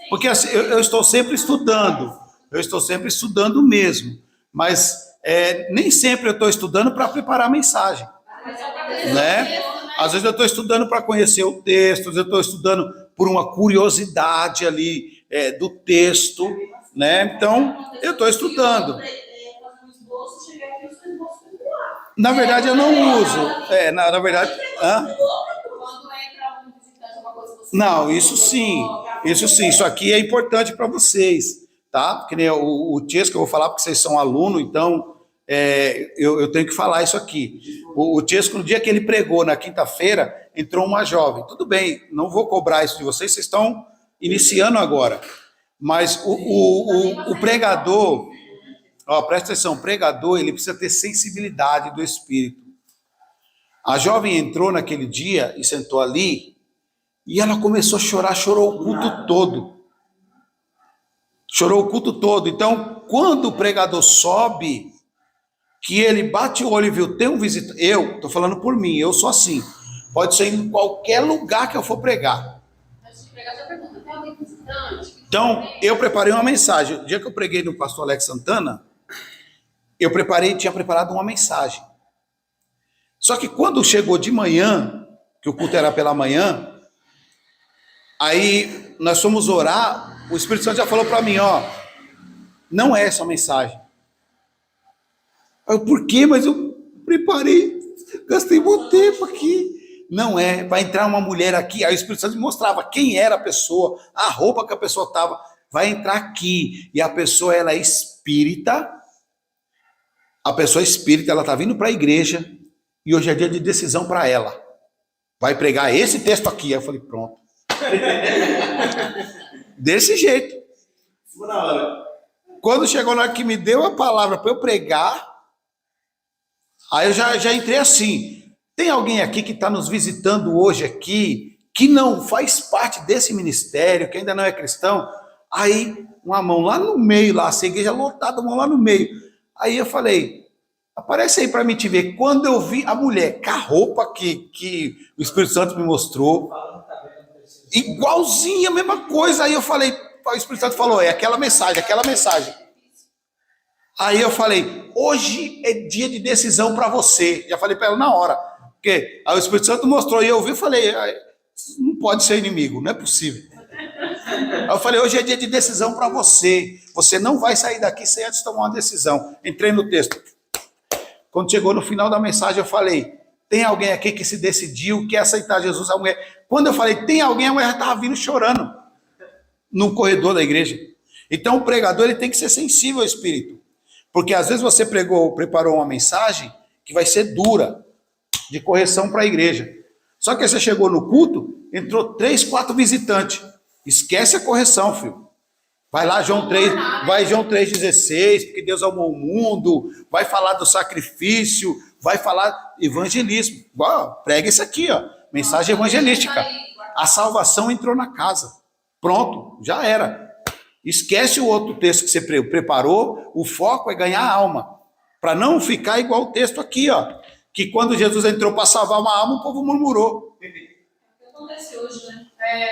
Porque assim, eu estou sempre estudando, mesmo, mas nem sempre eu estou estudando para preparar a mensagem, né? Às vezes eu estou estudando para conhecer o texto, às vezes eu estou estudando por uma curiosidade ali do texto, né? Então, eu estou estudando. Na verdade, eu não uso. Na verdade... Não, isso sim. Isso aqui é importante para vocês, tá? Porque nem o texto que eu vou falar, porque vocês são aluno, então eu tenho que falar isso aqui. O Tiesco, no dia que ele pregou, na quinta-feira, entrou uma jovem. Tudo bem, não vou cobrar isso de vocês estão iniciando agora. Mas o pregador, presta atenção, o pregador, ele precisa ter sensibilidade do Espírito. A jovem entrou naquele dia e sentou ali, e ela começou a chorar, chorou o culto todo. Chorou o culto todo. Então, quando o pregador sobe, que ele bate o olho e viu, tem um visitante. Eu estou falando por mim, eu sou assim. Pode ser em qualquer lugar que eu for pregar. Então, eu preparei uma mensagem. O dia que eu preguei no pastor Alex Santana, tinha preparado uma mensagem. Só que quando chegou de manhã, que o culto era pela manhã, aí nós fomos orar, o Espírito Santo já falou para mim, não é essa a mensagem. Por quê? Mas eu preparei, gastei muito tempo aqui. Não vai entrar uma mulher aqui. Aí o Espírito Santo me mostrava quem era a pessoa, a roupa que a pessoa estava. Vai entrar aqui. E a pessoa, ela é espírita. A pessoa é espírita, ela está vindo para a igreja. E hoje é dia de decisão para ela. Vai pregar esse texto aqui. Aí eu falei, pronto. Desse jeito. Na hora. Quando chegou na hora que me deu a palavra para eu pregar, aí eu já entrei assim. Tem alguém aqui que está nos visitando hoje aqui, que não faz parte desse ministério, que ainda não é cristão? Aí, uma mão lá no meio, lá, a igreja lotada, uma mão lá no meio. Aí eu falei, aparece aí para mim te ver. Quando eu vi a mulher com a roupa que o Espírito Santo me mostrou, igualzinha, a mesma coisa. Aí eu falei, o Espírito Santo falou, aquela mensagem. Aí eu falei, hoje é dia de decisão para você. Já falei para ela na hora. Porque aí o Espírito Santo mostrou e eu vi e falei, não pode ser inimigo, não é possível. Aí eu falei, hoje é dia de decisão para você. Você não vai sair daqui sem antes tomar uma decisão. Entrei no texto. Quando chegou no final da mensagem, eu falei, tem alguém aqui que se decidiu, quer aceitar Jesus? A mulher. Quando eu falei, tem alguém, a mulher já estava vindo chorando no corredor da igreja. Então o pregador ele tem que ser sensível ao Espírito. Porque às vezes você preparou uma mensagem que vai ser dura, de correção para a igreja. Só que você chegou no culto, entrou 3, 4 visitantes. Esquece a correção, filho. Vai lá, João 3,16, porque Deus amou o mundo, vai falar do sacrifício, vai falar evangelismo. Prega isso aqui, mensagem evangelística. A salvação entrou na casa. Pronto, já era. Esquece o outro texto que você preparou, o foco é ganhar a alma. Para não ficar igual o texto aqui, que quando Jesus entrou para salvar uma alma, o povo murmurou. O que acontece hoje, né?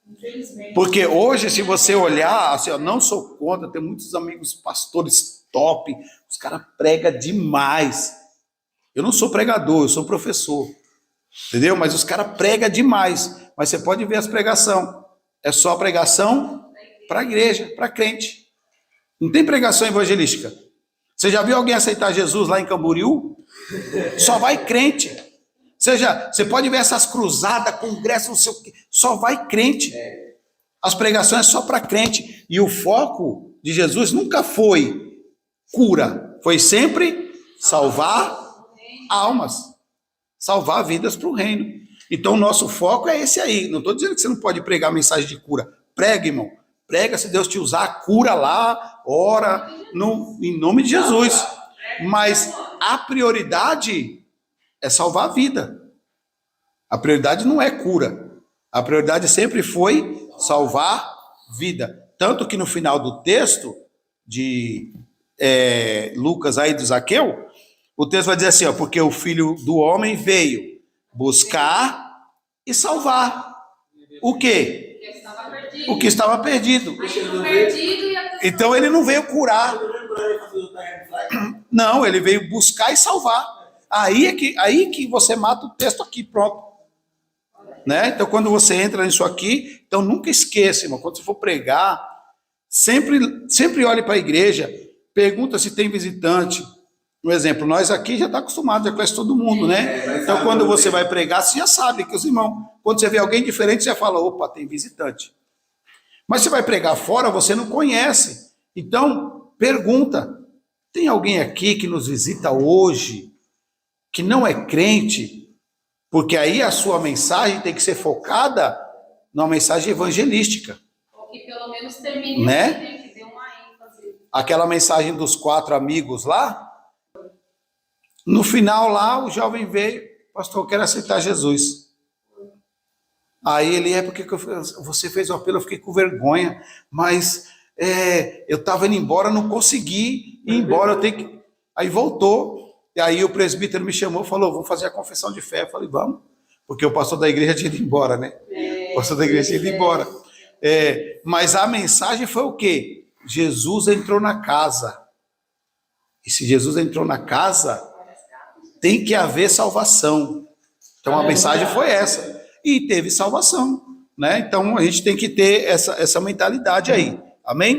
Infelizmente. Porque hoje, se você olhar, assim, eu não sou contra, tem muitos amigos pastores top, os caras pregam demais. Eu não sou pregador, eu sou professor. Entendeu? Mas os caras pregam demais. Mas você pode ver as pregações. É só pregação para a igreja, para crente. Não tem pregação evangelística. Você já viu alguém aceitar Jesus lá em Camboriú? Só vai crente. Você pode ver essas cruzadas, congressos, não sei o quê, só vai crente. As pregações é só para crente. E o foco de Jesus nunca foi cura, foi sempre salvar almas, salvar vidas para o reino. Então o nosso foco é esse aí. Não estou dizendo que você não pode pregar mensagem de cura. Prega, irmão. Prega, se Deus te usar, cura lá, ora, em nome de Jesus. Mas a prioridade é salvar a vida. A prioridade não é cura. A prioridade sempre foi salvar vida. Tanto que no final do texto de Lucas aí do Zaqueu, o texto vai dizer assim, ó, porque o Filho do Homem veio buscar e salvar. O quê? O que estava perdido. Então ele não veio curar. Não, ele veio buscar e salvar. Aí que você mata o texto aqui, pronto. Né? Então quando você entra nisso aqui, então nunca esqueça, irmão, quando você for pregar, sempre olhe para a igreja, pergunta se tem visitante. Um exemplo, nós aqui já está acostumado, já conhece todo mundo, né? Então quando você vai pregar, você já sabe que os irmãos, quando você vê alguém diferente, você fala, opa, tem visitante. Mas você vai pregar fora, você não conhece. Então, pergunta, tem alguém aqui que nos visita hoje, que não é crente? Porque aí a sua mensagem tem que ser focada numa mensagem evangelística. Ou que pelo menos termine, né? Tem que ter uma ênfase. Aquela mensagem dos 4 amigos lá, no final lá, o jovem veio, pastor, eu quero aceitar Jesus. Aí ele, porque você fez o apelo, eu fiquei com vergonha, mas eu estava indo embora, não consegui ir embora, eu tenho que... Aí voltou, e aí o presbítero me chamou e falou, vamos fazer a confissão de fé. Eu falei, vamos, porque o pastor da igreja tinha ido embora, né? O pastor da igreja tinha ido embora. Mas a mensagem foi o quê? Jesus entrou na casa. E se Jesus entrou na casa, tem que haver salvação. Então a mensagem foi essa. E teve salvação, né? Então a gente tem que ter essa mentalidade aí. Amém?